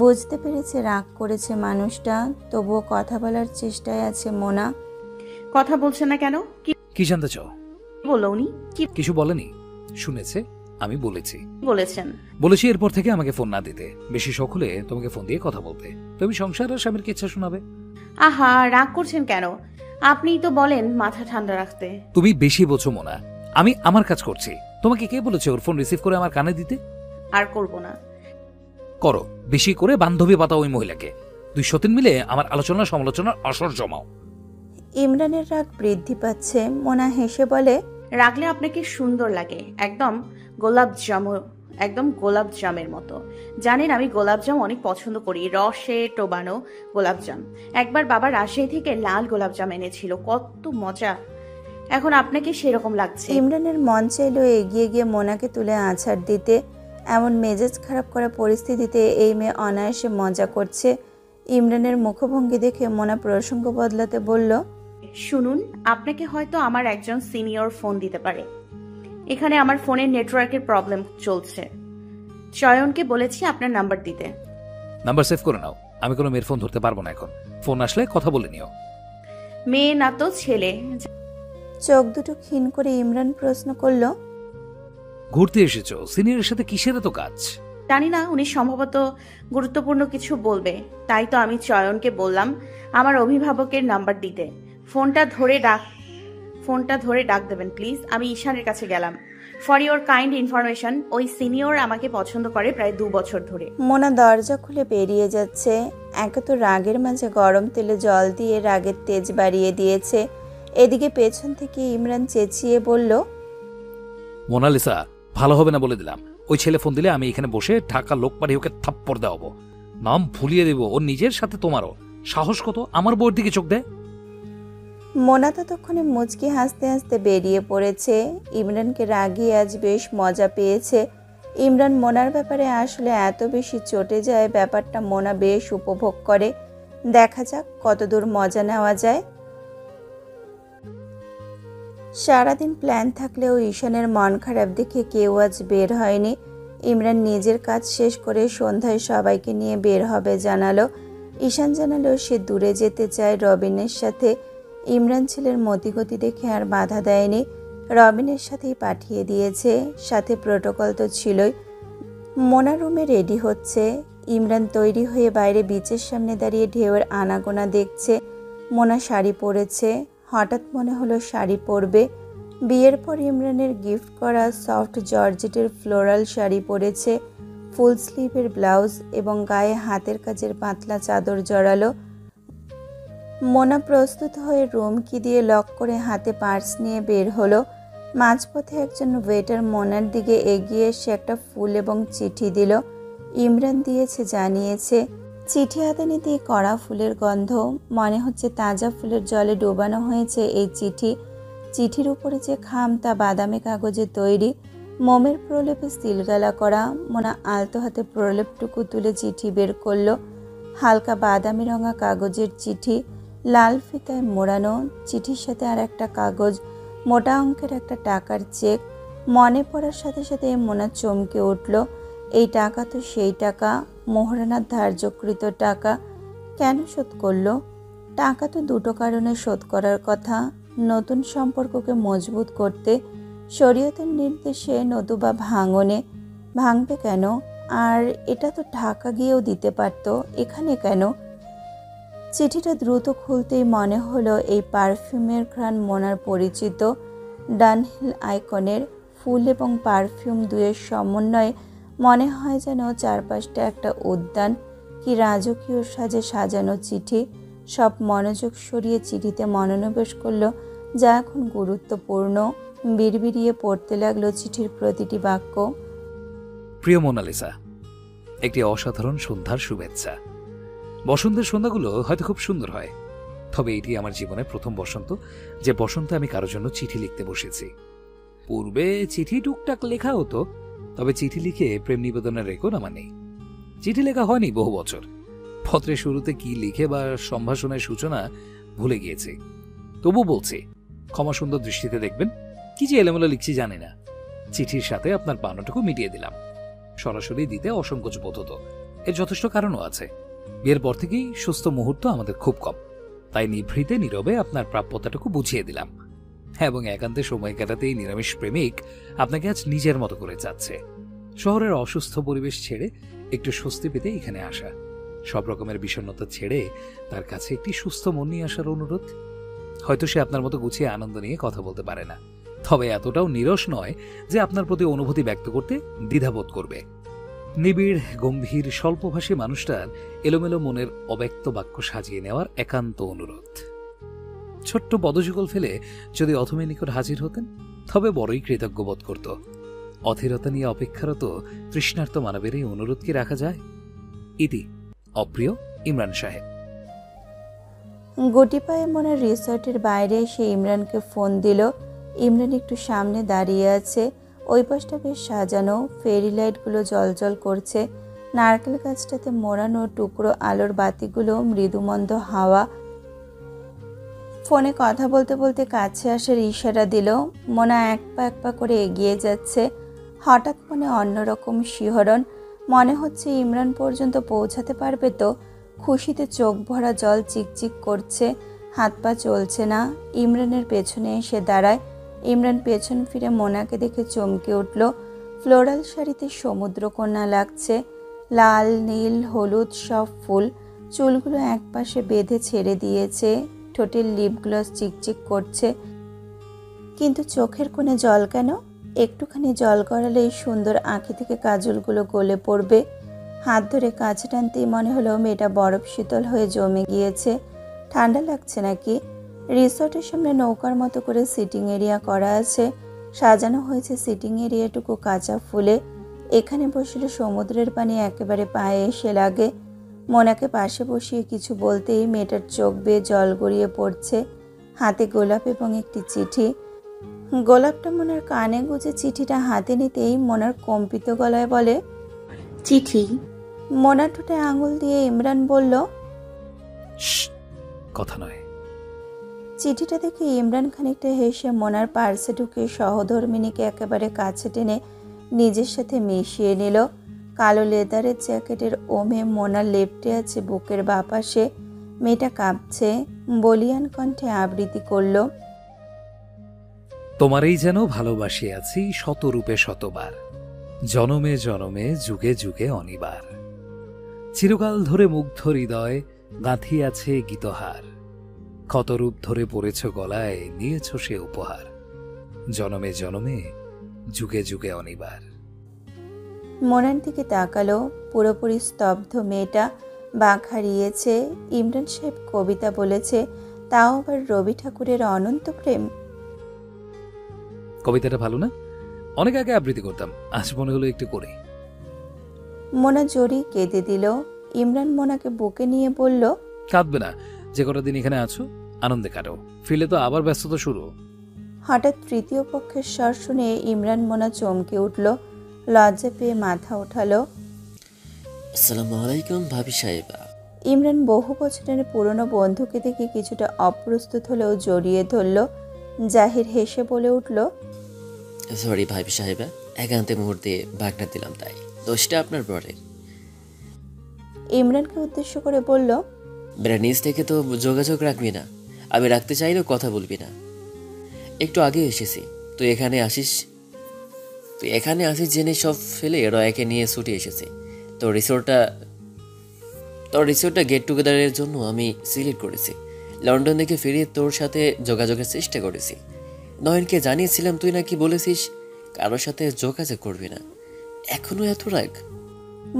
বুঝতে পেরেছে রাগ করেছে মানুষটা, তবুও কথা বলার চেষ্টায় আছে মোনা। কথা বলছে না কেন? কি জানতে চাও? বললো উনি? কি কিছু বলেনি, শুনেছে। আমি বলেছি বলেছি এরপর থেকে আমাকে ফোন না দিতে। বেশি শখ হলে তোমাকে ফোন দিয়ে কথা বলতে। তুমি সংসার আর স্বামীর ইচ্ছা শোনাবে। আহা, রাগ করছেন কেন? আপনিই তো বলেন মাথা ঠান্ডা রাখতে। তুমি বেশি বোঝো মোনা। আমি আমার কাজ করছি। তোমাকে কে বলেছে ওর ফোন রিসিভ করে আমার কানে দিতে? আর করব না। করো, বেশি করে বান্ধবী পাতা ওই মহিলাকে। 203 মিলে আমার আলোচনা সমালোচনার আসর জমাও। ইমরানের রাগ বৃদ্ধি পাচ্ছে। মোনা হেসে বলে, রাগলে আপনাকে সুন্দর লাগে, একদম গোলাপ জামু একদম গোলাপ জামের মতো। জানেন আমি গোলাপ জাম অনেক পছন্দ করি, রসে টোবানো গোলাপ জাম। একবার বাবা রাজশাহী থেকে লাল গোলাপ জাম এনেছিল, কত মজা। এখন আপনাকে সেরকম লাগছে। ইমরানের মন চাইল এগিয়ে গিয়ে মোনাকে তুলে আছাড় দিতে। এমন মেজাজ খারাপ করা পরিস্থিতিতে এই মেয়ে অনায়াসে মজা করছে। ইমরানের মুখভঙ্গি দেখে মোনা প্রসঙ্গ বদলাতে বলল, শুনুন, আপনাকে হয়তো আমার একজন সিনিয়র ফোন দিতে পারে। এখানে আমার ফোনের নেটওয়ার্কের প্রবলেম চলছে। চয়নকে বলেছি আপনার নাম্বার দিতে। নাম্বার সেভ করে নাও, আমি কোনো মেয়ের ফোন ধরতে পারবো না এখন। ফোন আসলে কথা বলে নিও। মেয়ে না তো ছেলে। চোখ দুটো ক্ষীণ করে ইমরান প্রশ্ন করল, ঘুরতে এসেছো, সিনিয়রের সাথে কিসের এত কাজ? জানি না, উনি সম্ভবত গুরুত্বপূর্ণ কিছু বলবে, তাই তো আমি চয়নকে বললাম আমার অভিভাবকের নাম্বার দিতে। ফোনটা ধরে ডাক দেবেন প্লিজ। আমি ঈশানের কাছে গেলাম। ফর ইওর কাইন্ড ইনফরমেশন, ওই সিনিয়র আমাকে পছন্দ করে প্রায় 2 বছর ধরে। মোনা দরজা খুলে বেরিয়ে যাচ্ছে। একে তো রাগের মাঝে গরম তেলে জল দিয়ে রাগের তেজ বাড়িয়ে দিয়েছে। এদিকে পেছন থেকে ইমরান চেঁচিয়ে বলল, মোনালিসা, ভালো হবে না বলে দিলাম। ওই ছেলে ফোন দিলে আমি এখানে বসে ঢাকা লোক পাঠিয়ে ওকে থাপ্পড় দেওয়াবো, নাম ভুলিয়ে দেবো। ওর নিজের সাথে তোমারও সাহস কত আমার বউয়ের দিকে চোখ দেয়। মোনা ততক্ষণে মুচকি হাসতে হাসতে বেরিয়ে পড়েছে। ইমরানকে রাগিয়ে আজ বেশ মজা পেয়েছে। ইমরান মোনার ব্যাপারে আসলে এত বেশি চটে যায়, ব্যাপারটা মোনা বেশ উপভোগ করে। দেখা যাক কতদূর মজা নেওয়া যায়। সারাদিন প্ল্যান থাকলেও ঈশানের মন খারাপ দেখে কেউ আজ বের হয়নি। ইমরান নিজের কাজ শেষ করে সন্ধ্যায় সবাইকে নিয়ে বের হবে জানালো। ঈশান জানালো সে দূরে যেতে চায় রবিনের সাথে। ইমরান ছেলের মতিগতি দেখে আর বাধা দেয়নি, রবিনের সাথেই পাঠিয়ে দিয়েছে। সাথে প্রোটোকল তো ছিলই। মোনা রুমে রেডি হচ্ছে। ইমরান তৈরি হয়ে বাইরে বিচের সামনে দাঁড়িয়ে ঢেউয়ের আনাগোনা দেখছে। মোনা শাড়ি পরেছে, হঠাৎ মনে হলো শাড়ি পরবে। বিয়ের পর ইমরানের গিফট করা সফট জর্জেটের ফ্লোরাল শাড়ি পরেছে, ফুল স্লিভের ব্লাউজ এবং গায়ে হাতের কাজের পাতলা চাদর জড়ালো। মোনা প্রস্তুত হয়ে রুম কি দিয়ে লক করে হাতে পার্স নিয়ে বের হলো। মাঝপথে একজন ওয়েটার মোনার দিকে এগিয়ে এসে একটা ফুল এবং চিঠি দিল। ইমরান দিয়েছে, জানিয়েছে। চিঠি হাতে নিতেই কড়া ফুলের গন্ধ, মনে হচ্ছে তাজা ফুলের জলে ডোবানো হয়েছে এই চিঠি। চিঠির উপরে যে খাম তা বাদামি কাগজে তৈরি, মোমের প্রলেপে সিলগালা করা। মোনা আলতো হাতে প্রলেপটুকু তুলে চিঠি বের করলো। হালকা বাদামি রঙা কাগজের চিঠি, লাল ফিতায় মোড়ানো। চিঠির সাথে আর একটা কাগজ, মোটা অঙ্কের একটা টাকার চেক। মনে পড়ার সাথে সাথে মোনা চমকে উঠল। এই টাকা তো সেই টাকা, মোহরানার ধার্যকৃত টাকা। কেন শোধ করলো? টাকা তো দুটো কারণে শোধ করার কথা। নতুন সম্পর্ককে মজবুত করতে, শরীয়তের নির্দেশে, নতুবা ভাঙনে। ভাঙবে কেন? আর এটা তো ঢাকা গিয়েও দিতে পারতো, এখানে কেন? চিঠিটা দ্রুত খুলতেই মনে হলো এই পারফিউমের ঘ্রাণ মোনার পরিচিত। ডানহিল আইকনের। ফুল এবং পারফিউম দুয়ের সমন্বয়ে মনে হয় যেন চারপাশটা একটা উদ্যান। কি রাজকীয় সাজে সাজানো চিঠি। সব মনোযোগ সরিয়ে চিঠিতে মনোনিবেশ করলো, যা এখন গুরুত্বপূর্ণ। বিড়বিড়িয়ে পড়তে লাগলো চিঠির প্রতিটি বাক্য। প্রিয় মোনালিসা, একটি অসাধারণ সন্ধ্যার শুভেচ্ছা। বসন্তের সন্ধ্যাগুলো হয়তো খুব সুন্দর হয়, তবে এটি আমার জীবনের প্রথম বসন্ত যে বসন্তে আমি কারোর জন্য চিঠি লিখতে বসেছি। পূর্বে চিঠি টুকটাক লেখা হতো, তবে চিঠি লিখে প্রেম নিবেদনের রেকর্ড আমার নেই। চিঠি লেখা হয়নি বহু বছর। পত্রের শুরুতে কি লিখে বা সম্ভাষণের সূচনা ভুলে গিয়েছি। তবু বলছি, ক্ষমা সুন্দর দৃষ্টিতে দেখবেন। কি যে এলোমেলো লিখছি জানি না। চিঠির সাথে আপনার পাওনাটুকু মিটিয়ে দিলাম। সরাসরি দিতে অসংকোচ বোধ হতো, এর যথেষ্ট কারণও আছে। বিয়ের পর থেকেই সুস্থ মুহূর্ত আমাদের খুব কম, তাই নিভৃতে নীরবে আপনার প্রাপ্যতাটুকু বুঝিয়ে দিলাম। এবং একান্তে সময় কাটাতেই নিরামিষ প্রেমিক আপনাকে আজ নিজের মতো করে চাচ্ছে। শহরের অসুস্থ পরিবেশ ছেড়ে একটু স্বস্তি পেতে এখানে আসা, সব রকমের বিষণ্ণতা ছেড়ে তার কাছে একটি সুস্থ মন নিয়ে আসার অনুরোধ। হয়তো সে আপনার মতো গুছিয়ে আনন্দ নিয়ে কথা বলতে পারে না, তবে এতটাও নিরস নয় যে আপনার প্রতি অনুভূতি ব্যক্ত করতে দ্বিধাবোধ করবে। নিবিড়, গম্ভীর, স্বল্পভাষী মানুষটার এলোমেলো মনের অব্যক্ত বাক্য সাজিয়ে নেওয়ার একান্ত অনুরোধ। ছোট্ট পদযুগল ফেলে যদি অথমের নিকট হাজির হতেন, তবে বড়ই কৃতজ্ঞ বোধ করত। অধীরতা নিয়ে অপেক্ষারত তৃষ্ণার্ত মানবের এই অনুরোধ কি রাখা যায়? ইতি অপ্রিয় ইমরান সাহেব। গুটি পায়ে মোনার রিসর্টের বাইরে এসে ইমরানকে ফোন দিল। ইমরান একটু সামনে দাঁড়িয়ে আছে। ওই পাশটা বেশ সাজানো, ফেরি লাইটগুলো জলজল করছে। নারকেল গাছটাতে মোড়ানো টুকরো আলোর বাতিগুলো, মৃদুমন্দ হাওয়া। ফোনে কথা বলতে বলতে কাছে আসার ইশারা দিল। মোনা এক পা করে এগিয়ে যাচ্ছে। হঠাৎ মনে অন্যরকম শিহরণ। মনে হচ্ছে ইমরান পর্যন্ত পৌঁছাতে পারবে তো। খুশিতে চোখ ভরা জল চিকচিক করছে, হাত পা চলছে না। ইমরানের পেছনে এসে দাঁড়ায়। ইমরান পেছন ফিরে মোনাকে দেখে চমকে উঠল। ফ্লোরাল শাড়িতে সমুদ্রকন্যা লাগছে, লাল নীল হলুদ সব ফুল। চুলগুলো একপাশে বেঁধে ছেড়ে দিয়েছে, ঠোঁটের লিপ গ্লস চিকচিক করছে। কিন্তু চোখের কোণে জল কেন? একটুখানি জল গড়ালেই সুন্দর আঁখি থেকে কাজলগুলো গলে পড়বে। হাত ধরে কাছে টানতেই মনে হলো মেয়েটা বরফ শীতল হয়ে জমে গিয়েছে। ঠান্ডা লাগছে নাকি? রিসর্টের সামনে নৌকার মতো করে সিটিং এরিয়া করা আছে। সাজানো হয়েছে সিটিং এরিয়াটুকু কাঁচা ফুলে। এখানে বসলে সমুদ্রের পানি একেবারে পায়ে এসে লাগে। মোনাকে পাশে বসিয়ে কিছু বলতেই মেয়েটার চোখ বেয়ে জল গড়িয়ে পড়ছে। হাতে গোলাপ এবং একটি চিঠি। গোলাপটা মোনার কানে গুজে চিঠিটা হাতে নিতেই মোনার কম্পিত গলায় বলে, চিঠি। মোনার ঠোঁটে আঙুল দিয়ে ইমরান বলল, কথা নয়। চিঠিটা দেখে ইমরান খানিকটা হেসে মোনার পার্সে ঢুকে সহধর্মিনীকে একেবারে কাছে টেনে নিজের সাথে মিশিয়ে নিল। কালো লেদারের জ্যাকেটের ওমে মোনা লেপ্টে আছে বুকের বাপাশে। মেয়েটা কাঁপছে, বলিয়ান কণ্ঠে আবৃত্তি করল, তোমারই যেন ভালোবাসি আছি শতরূপে শতবার, জনমে জনমে যুগে যুগে অনিবার। চিরকাল ধরে মুগ্ধ হৃদয় গাঁথি আছে গীতহার, ক্ষতরূপ ধরে পড়েছ গলায় নিয়েছ সে উপহার, জনমে জনমে যুগে যুগে অনিবার। মোনার দিকে তাকালো, পুরোপুরি স্তব্ধ মেয়েটা। বাঁক হারিয়েছে। ইমরান সাহেব কবিতা বলেছে, তাও আবার রবি ঠাকুরের অনন্ত প্রেম। কবিতাটা ভালো না? অনেক আগে আবৃত্তি করতাম, আজ মনে হলো একটু করে। মোনা জড়িয়ে কেঁদে দিল। ইমরান মোনাকে বুকে নিয়ে বলল, কাঁদবে না, যে কটা দিন এখানে আছো আনন্দে কাটো, ফিরলে তো আবার ব্যস্ততা শুরু। হঠাৎ তৃতীয় পক্ষের স্বর শুনে ইমরান মোনা চমকে উঠল। লজ্জা পেয়ে মাথা ওঠালো। আসসালামু আলাইকুম ভাবি সাহেবা। ইমরান বহু বছরের পুরনো বন্ধুকে দেখে কিছুটা অপ্রস্তুত হলেও জড়িয়ে ধরল। জাহির হেসে বলে উঠল, সরি ভাবি সাহেবা, একান্তে মুহূর্তে বাগনা দিলাম, তাই দোষটা আপনার পরে। ইমরানকে উদ্দেশ্য করে বলল, বেড়া নিজ থেকে তো যোগাযোগ রাখবি না, আমি রাখতে চাইলেও কথা বলবি না। একটু আগে এসেছি, তুই এখানে আসিস জেনে সব ফেলে রয়াকে নিয়ে ছুটে এসেছি। তোর রিসোর্টটা গেট টুগেদারের জন্য আমি সিলেক্ট করেছি। লন্ডন থেকে ফিরিয়ে তোর সাথে যোগাযোগের চেষ্টা করেছি। নয়নকে জানিয়েছিলাম, তুই নাকি বলেছিস কারোর সাথে যোগাযোগ করবি না। এখনো এত রাগ?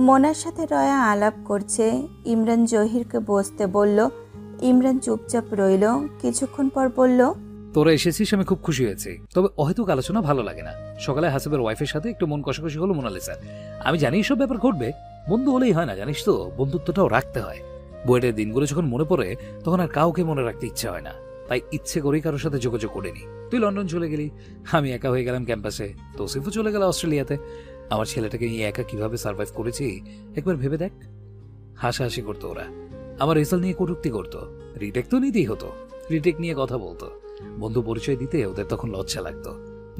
মোনার সাথে রয়া আলাপ করছে। ইমরান জহিরকে বসতে বলল। ইমরান চুপচাপ রইল। কিছুক্ষণ পর বলল, তোরা এসেছিস, আমি খুব খুশি হয়েছি, তবে অহেতুক আলোচনা ভালো লাগে না। সকালে হাসিবের ওয়াইফের সাথে একটু মন কষাকষি হলো মোনালিসার। আমি জানি এসব ব্যাপার ঘটবে, বন্ধু হলেই হয় না, জানিস তো, বন্ধুত্বটাও রাখতে হয়। বুয়েটের দিনগুলো যখন মনে পড়ে তখন আর কাউকে মনে রাখতে ইচ্ছে হয় না, তাই ইচ্ছে করেই কারোর সাথে যোগাযোগ করিনি। তুই লন্ডন চলে গেলি, আমি একা হয়ে গেলাম ক্যাম্পাসে, তৌসিফও চলে গেল অস্ট্রেলিয়াতে। আমার ছেলেটাকে নিয়ে একা কিভাবে সার্ভাইভ করেছি একবার ভেবে দেখ। হাসাহাসি করতো ওরা, আমার রেজাল্ট নিয়ে কটূক্তি করতো, রিটেক তো নিতেই হতো, রিটেক নিয়ে কথা বলতো। বন্ধু পরিচয় দিতে ওদের তখন লজ্জা লাগতো।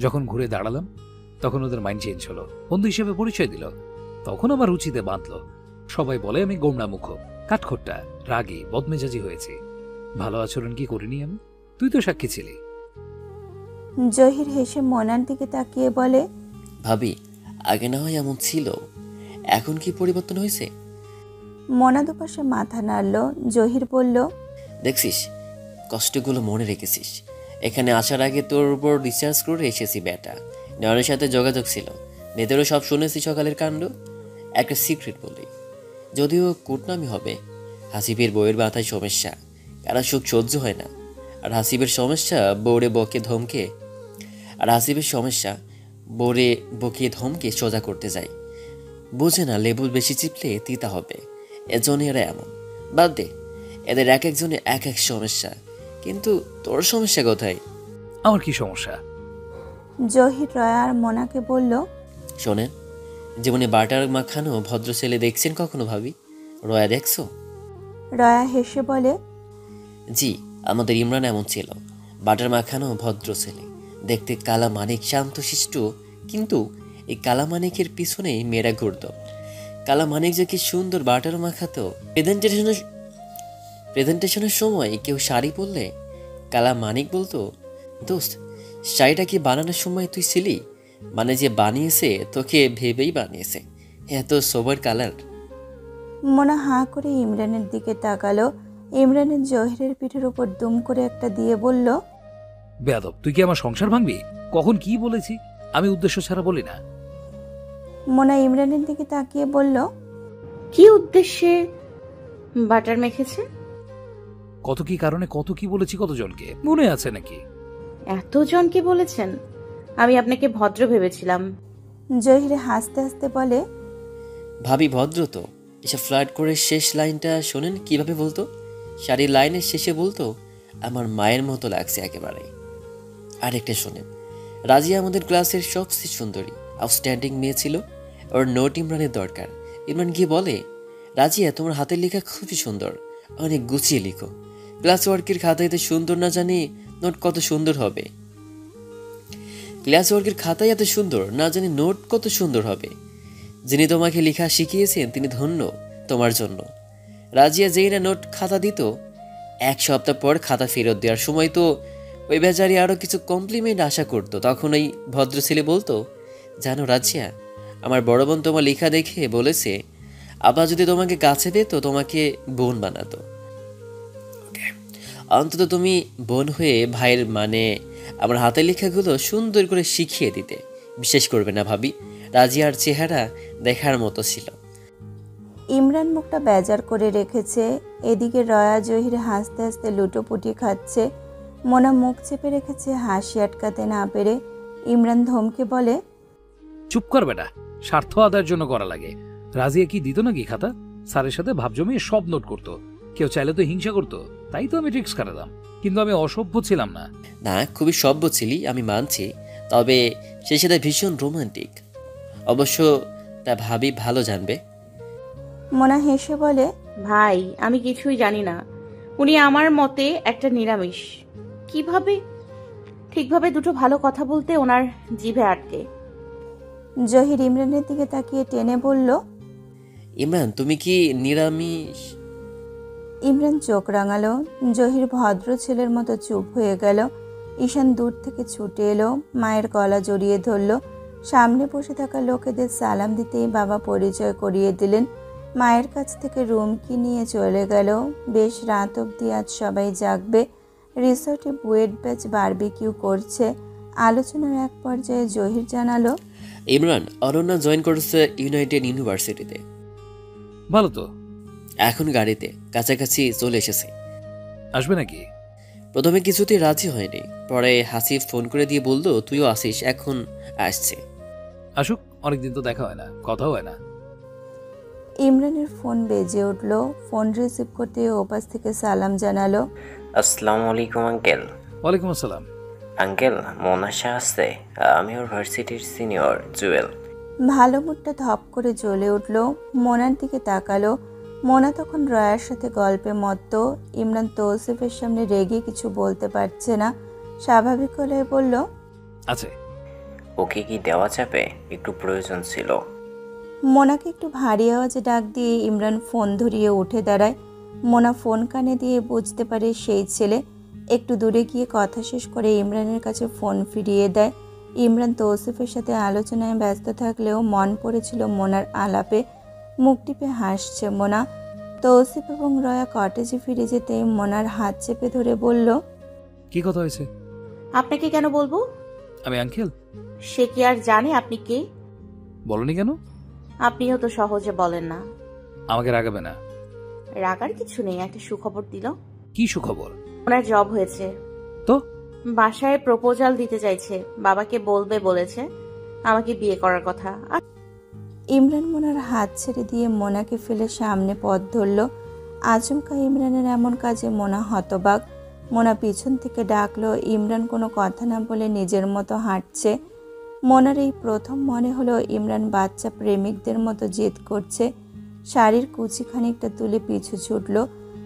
যখন ঘুরে দাঁড়ালাম তখন ওদের মাইন্ড চেঞ্জ হলো, বন্ধু হিসেবে পরিচয় দিল, তখন আমার রুচিতে বাঁধলো। সবাই বলে আমি গোমড়া মুখ, কাঠখোট্টা, রাগী, বদমেজাজি হয়েছি। ভালো আচরণ কি করিনি আমি? তুই তো সাক্ষী ছিলি। জহির হেসে মোনার দিকে তাকিয়ে বলে, ভাবি, আগে না হয় এমন ছিল, এখন কি পরিবর্তন হয়েছে? মোনা দুপাশে মাথা নাড়ল। জহির বলল, দেখছিস, কষ্টগুলো মনে রেখেছিস। এখানে আসার আগে তোর উপর রিসার্চ করে এসেছি বেটা। নয়নের সাথে যোগাযোগ ছিল, নেদেরও সব শুনেছি সকালের কাণ্ড। একটা সিক্রেট বলি, যদিও কুটনামি হবে। হাসিবের বউয়ের মাথায় সমস্যা, কারা সুখ সহ্য হয় না। আর হাসিবের সমস্যা বউরে বকে ধমকে। আর হাসিবের সমস্যা বোরে বকিয়ে ধমকে সোজা করতে যায়। বোঝে না লেবুল বেশি চিপলে তিতা হবে, এজন্য এরা এমন। বাদ দে, এদের এক একজনে এক এক সমস্যা। কিন্তু তোর সমস্যা কোথায়? আমার কি সমস্যা? জহির রয়া আর মোনাকে বলল, শোনেন, জীবনে বাটার মাখানো ভদ্র ছেলে দেখছেন কখনো ভাবি? রয়া দেখছো? রয়া হেসে বলে, জি, আমাদের ইমরান এমন ছিল, বাটার মাখানো ভদ্র ছেলে, দেখতে কালা মানিক, শান্তশিষ্ট। কিন্তু এই কালা মানিকের পিছনেই মেয়েরা ঘুরত। কালা মানিক যে কি সুন্দর বাটার মাখাতো। প্রেজেন্টেশনের সময় কেউ শাড়ি পরলে কালা মানিক বলতো, দোস্ত শাড়িটা কি বানানোর সময় তুই ছিলি? মানে যে বানিয়েছে তোকে ভেবেই বানিয়েছে, এত সোবার কালার। মোনা হাঁ করে ইমরানের দিকে তাকালো। ইমরানের জহিরের পিঠের উপর দুম করে একটা দিয়ে বলল, বেয়াদব, তুই কি আমার সংসার ভাঙবি? কখন কি বলেছি? আমি উদ্দেশ্য ছাড়া বলি না। মোনা ইমরানের দিকে তাকিয়ে বলল, কি উদ্দেশ্যে বাটার মেখেছে? কত কি কারণে কত কি বলেছি কতজনকে, মনে আছে নাকি? এতজনকে বলেছেন? আমি আপনাকে ভদ্র ভেবেছিলাম। জহির হাসতে হাসতে বলে, ভাবি ভদ্র তো। এসব ফ্লার্ট করে শেষ লাইনটা শোনেন কিভাবে বলতো? শাড়ির লাইনের শেষে বলতো, আমার মায়ের মতো লাগছে একেবারে। আরেকটা শোনেন, রাজিয়া আমাদের ক্লাসের সবচেয়ে সুন্দরী, আউটস্ট্যান্ডিং মেয়ে ছিল। ওর নোট ইমরানের দরকার। ইমরান গিয়ে বলে, রাজিয়া তোমার হাতের লেখা খুবই সুন্দর, অনেক গুছিয়ে লিখো। ক্লাস ওয়ার্কের খাতায় সুন্দর না জানি নোট কত সুন্দর হবে। ক্লাস ওয়ার্কের খাতায় এত সুন্দর না জানি নোট কত সুন্দর হবে। যিনি তোমাকে লেখা শিখিয়েছেন তিনি ধন্য তোমার জন্য। রাজিয়া যেই না নোট খাতা দিত, এক সপ্তাহ পর খাতা ফেরত দেওয়ার সময় তো ওই বেচারি আরও কিছু কমপ্লিমেন্ট আশা করতো। তখন ওই ভদ্র ছেলে বলতো, জানো রাজিয়া, আমার বড় বোন তোমার লেখা দেখে বলেছে আবার যদি তোমাকে কাছে পেত তোমাকে বোন বানাতো। অন্তত তুমি বোন হয়ে ভাইয়ের মানে আমার হাতের লেখাগুলো সুন্দর করে শিখিয়ে দিতে। বিশেষ করবে না ভাবি, রাজিয়ার চেহারা দেখার মতো ছিল। ইমরান মুখটা বেজার করে রেখেছে। এদিকে রয়া জহির হাসতে হাসতে লুটোপুটি খাচ্ছে। মোনা মুখ চেপে রেখেছে হাসি আটকাতে না পেরে। ইমরান ধমকে বলে, চুপ কর বেটা, স্বার্থ আদায়ের জন্য করা লাগে। রাজিয়া কি দিত নাকি খাতা? স্যারের সাথে ভাব জমিয়ে সব নোট করতো। কেউ চাইলে তো হিংসা করতো, তাই তো আমি ট্রিক্স কাটাতাম। কিন্তু আমি অসভ্য ছিলাম না। না, খুবই সভ্য ছিলি, আমি মানছি। তবে সেই সাথে ভীষণ রোমান্টিক। অবশ্য তা ভাবি ভালো জানবে। মোনা হেসে বলে, ভাই আমি কিছুই জানি না। উনি আমার মতে একটা নিরামিষ। কিভাবে ঠিকভাবে দুটো ভালো কথা বলতে ওনার জিভে আটকে। জহির ইমরানের দিকে তাকিয়ে টেনে বলল, ইমরান তুমি কি নিরামিষ? ইমরান চোখ রাঙালো। জহির ভদ্র ছেলের মতো চুপ হয়ে গেল। ঈশান দূর থেকে ছুটে এলো, মায়ের গলা জড়িয়ে ধরল। সামনে বসে থাকা লোকেদের সালাম দিতেই বাবা পরিচয় করিয়ে দিলেন। মায়ের কাছ থেকে রুম কি নিয়ে চলে গেল। বেশ রাত অবধি আজ সবাই জাগবে। রিসোর্টে বুয়েট ব্যাচ বারবিকিউ করছে। আলোচনার এক পর্যায়ে জহির জানালো, ইমরান অরণ্যা জয়েন করেছে ইউনাইটেড ইউনিভার্সিটিতে। ভালো তো। এখন গাড়িতে কাছাকাছি চলে এসেছে। আসবে নাকি? প্রথমে কিছুতেই রাজি হয়নি, পরে হাসিফ ফোন করে দিয়ে বলল তুইও আসিস, এখন আসছে। আসুক, অনেকদিন তো দেখা হয় না, কথা হয় না। ইমরানের ফোন বেজে উঠল। ফোন রিসিভ করতে ওপাশ থেকে সালাম জানালো, আসসালামু আলাইকুম আঙ্কেল। ওয়ালাইকুম আসসালাম। আঙ্কেল মোনাশা আসছে, আমি ওর ভার্সিটির সিনিয়র জুয়েল। ভালো মুডটা ধপ করে জ্বলে উঠল। মোনার দিকে তাকালো। মোনা তখন রয়ার সাথে গল্পে মত্ত। ইমরান তৌসিফের সামনে রেগে কিছু বলতে পারছে না। স্বাভাবিক গলায় বলল, আছে। ওকে কি দেওয়া যাবে? একটু প্রয়োজন ছিল। মোনাকে একটু ভারী আওয়াজে ডাক দিয়ে ইমরান ফোন ধরিয়ে উঠে দাঁড়ায়। মোনা ফোন কানে দিয়ে বুঝতে পারে সেই ছেলে। একটু দূরে গিয়ে কথা শেষ করে ইমরানের কাছে ফোন ফিরিয়ে দেয়। ইমরান তৌসিফের সাথে আলোচনায় ব্যস্ত থাকলেও মন পড়েছিল মোনার আলাপে। মুখ টিপে হাসছে মোনা। তৌসিফ এবং রয়া কটেজে ফিরে যেতে মোনার হাত চেপে ধরে বলল, কি কথা হয়েছে? আপনাকে কেন বলবো? আমি আঙ্কেল। সে কি আর জানে আপনি কে? বলনি কেন? আপনিও তো সহজে বলেন না। আমাকে রাগাবে না। রাগার কিছু নেই, একটা সুখবর দিল। কি সুখবর? ওনার জব হয়েছে। তো বাসায় প্রপোজাল দিতে চাইছে, বাবাকে বলবে বলেছে। আমাকে বিয়ে করার কথা। ইমরান মোনার হাত ছেড়ে দিয়ে মোনাকে ফেলে সামনে পথ ধরল। আচমকা ইমরানের এমন কাজে মোনা হতবাক। মোনা পিছন থেকে ডাকলো। ইমরান কোনো কথা না বলে নিজের মতো হাঁটছে। মোনার এই প্রথম মনে হলো ইমরান বাচ্চা প্রেমিকদের মতো জেদ করছে। শাড়ির কুচি খানিকটা তুলে পিছু ছুটল।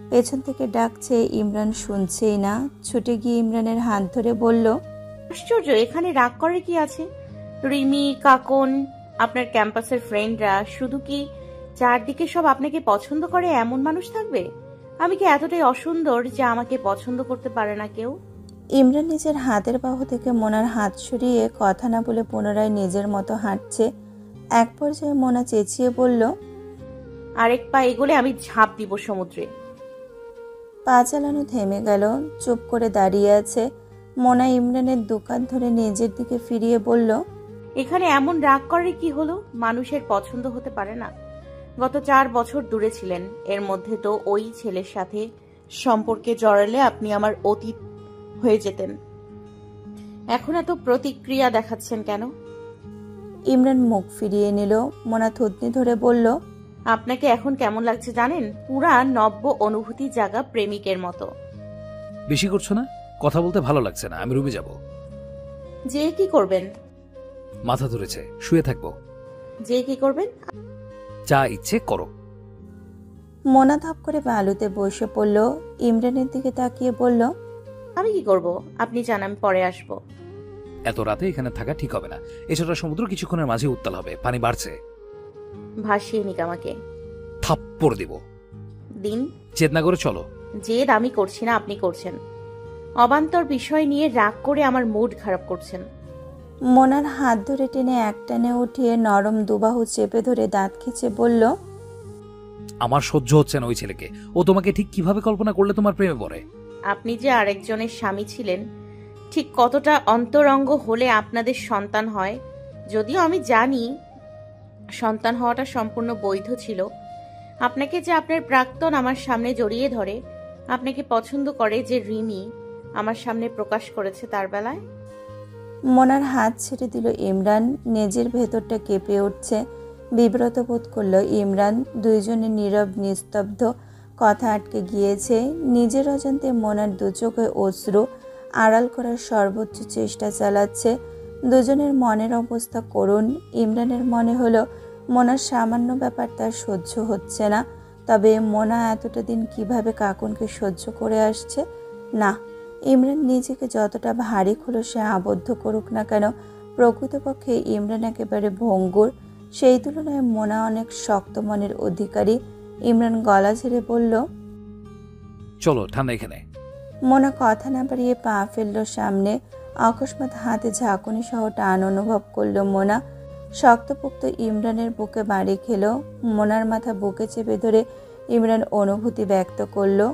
পেছন থেকে ডাকছে, ইমরান শুনছেই না। ছুটে গিয়ে ইমরানের হাত ধরে বলল, আশ্চর্য, এখানে রাগ করার কি আছে? রিমি, কাকন, আপনার ক্যাম্পাসের ফ্রেন্ডরা, শুধু কি চারদিকে সব আপনাকে পছন্দ করে এমন মানুষ থাকবে? আমি কি এতটাই অসুন্দর যে আমাকে পছন্দ করতে পারে না কেউ? ইমরান নিজের হাতের বাহু থেকে মোনার হাত সরিয়ে কথা না বলে পুনরায় নিজের মতো হাঁটছে। এক পর্যায়ে মোনা চেঁচিয়ে বলল, আরেক পা এগোলে আমি ঝাঁপ দিব সমুদ্রে। পা চালানো থেমে গেল। চুপ করে দাঁড়িয়ে আছে। মোনা ইমরানের দোকান ধরে নিজের দিকে ফিরিয়ে বলল, এখানে এমন রাগ করার কি হলো? মানুষের পছন্দ হতে পারে না? গত 4 বছর দূরে ছিলেন, এর মধ্যে তো ওই ছেলের সাথে সম্পর্কে জড়ালে আপনি আমার অতীত হয়ে যেতেন। এখন এত প্রতিক্রিয়া দেখাচ্ছেন কেন? ইমরান মুখ ফিরিয়ে নিল। মোনা থুতনি ধরে বলল, আপনাকে এখন কেমন লাগছে জানেন? পুরা নব্য অনুভূতি জাগা প্রেমিকের মতো। বেশি করছো না? কথা বলতে ভালো লাগছে না, আমি রুমে যাব। যে কি করবেন? মাথা ধরেছে, শুয়ে থাকবো। যে কি করবেন? যা ইচ্ছে করো। মোনা ধাপ করে বালুতে বসে পড়ল। ইমরানের দিকে তাকিয়ে বলল, আমি কি করব? আপনি জান, আমি পরে আসবো। এত রাতে এখানে থাকা ঠিক হবে না। এছাড়া সমুদ্র কিছুক্ষণের মাঝে উত্তাল হবে, পানি বাড়ছে। ভাসিয়ে নিক আমাকে। থাপ্পড় দিব। দিন। জেদ না করে চলো। জেদ আমি করছি না, আপনি করছেন। অবান্তর বিষয় নিয়ে রাগ করে আমার মুড খারাপ করছেন। মোনার হাত ধরে টেনে একটানে উঠিয়ে নরম দুবাহু চেপে ধরে দাঁত খিচে বলল, আমার সহ্য হচ্ছে না ওই ছেলেকে। ও তোমাকে ঠিক কিভাবে কল্পনা করলে তোমার প্রেমে পড়ে? আপনি যে আরেকজনের স্বামী ছিলেন, ঠিক কতটা অন্তরঙ্গ হলে আপনাদের সন্তান হয়? যদিও আমি জানি সন্তান হওয়াটা সম্পূর্ণ বৈধ ছিল। আপনাকে যে আপনার প্রাক্তন আমার সামনে জড়িয়ে ধরে, আপনাকে পছন্দ করে যে রিমি আমার সামনে প্রকাশ করেছে তার বেলায়। মোনার হাত ছেড়ে দিল ইমরান। নিজের ভেতরটা কেঁপে উঠছে। বিব্রত বোধ করল ইমরান। দুইজনে নীরব নিস্তব্ধ। কথা আটকে গিয়েছে। নিজের অজান্তে মোনার দু চোখে অশ্রু। আড়াল করার সর্বোচ্চ চেষ্টা চালাচ্ছে। দুজনের মনের অবস্থা করুণ। ইমরানের মনে হলো মোনার সামান্য ব্যাপার তার সহ্য হচ্ছে না। তবে মোনা এতটা দিন কিভাবে কাকুনকে সহ্য করে আসছে? না, ইমরান নিজেকে যতটা ভারী খোলসে আবদ্ধ করুক না কেন, প্রকৃতপক্ষে ইমরান একেবারে ভঙ্গুর। সেই তুলনায় মোনা অনেক শক্ত মনের অধিকারী। ইমরান গলা ঝেড়ে বলল, চলো, ঠান্ডা এখানে। মোনা কথা না বাড়িয়ে পা ফেলল সামনে। অকস্মাৎ হাতে ঝাঁকুনি সহ টান অনুভব করলো মোনা। শক্তপোক্ত ইমরানের বুকে বাড়ি খেলো। মোনার মাথা বুকে চেপে ধরে ইমরান অনুভূতি ব্যক্ত করলো,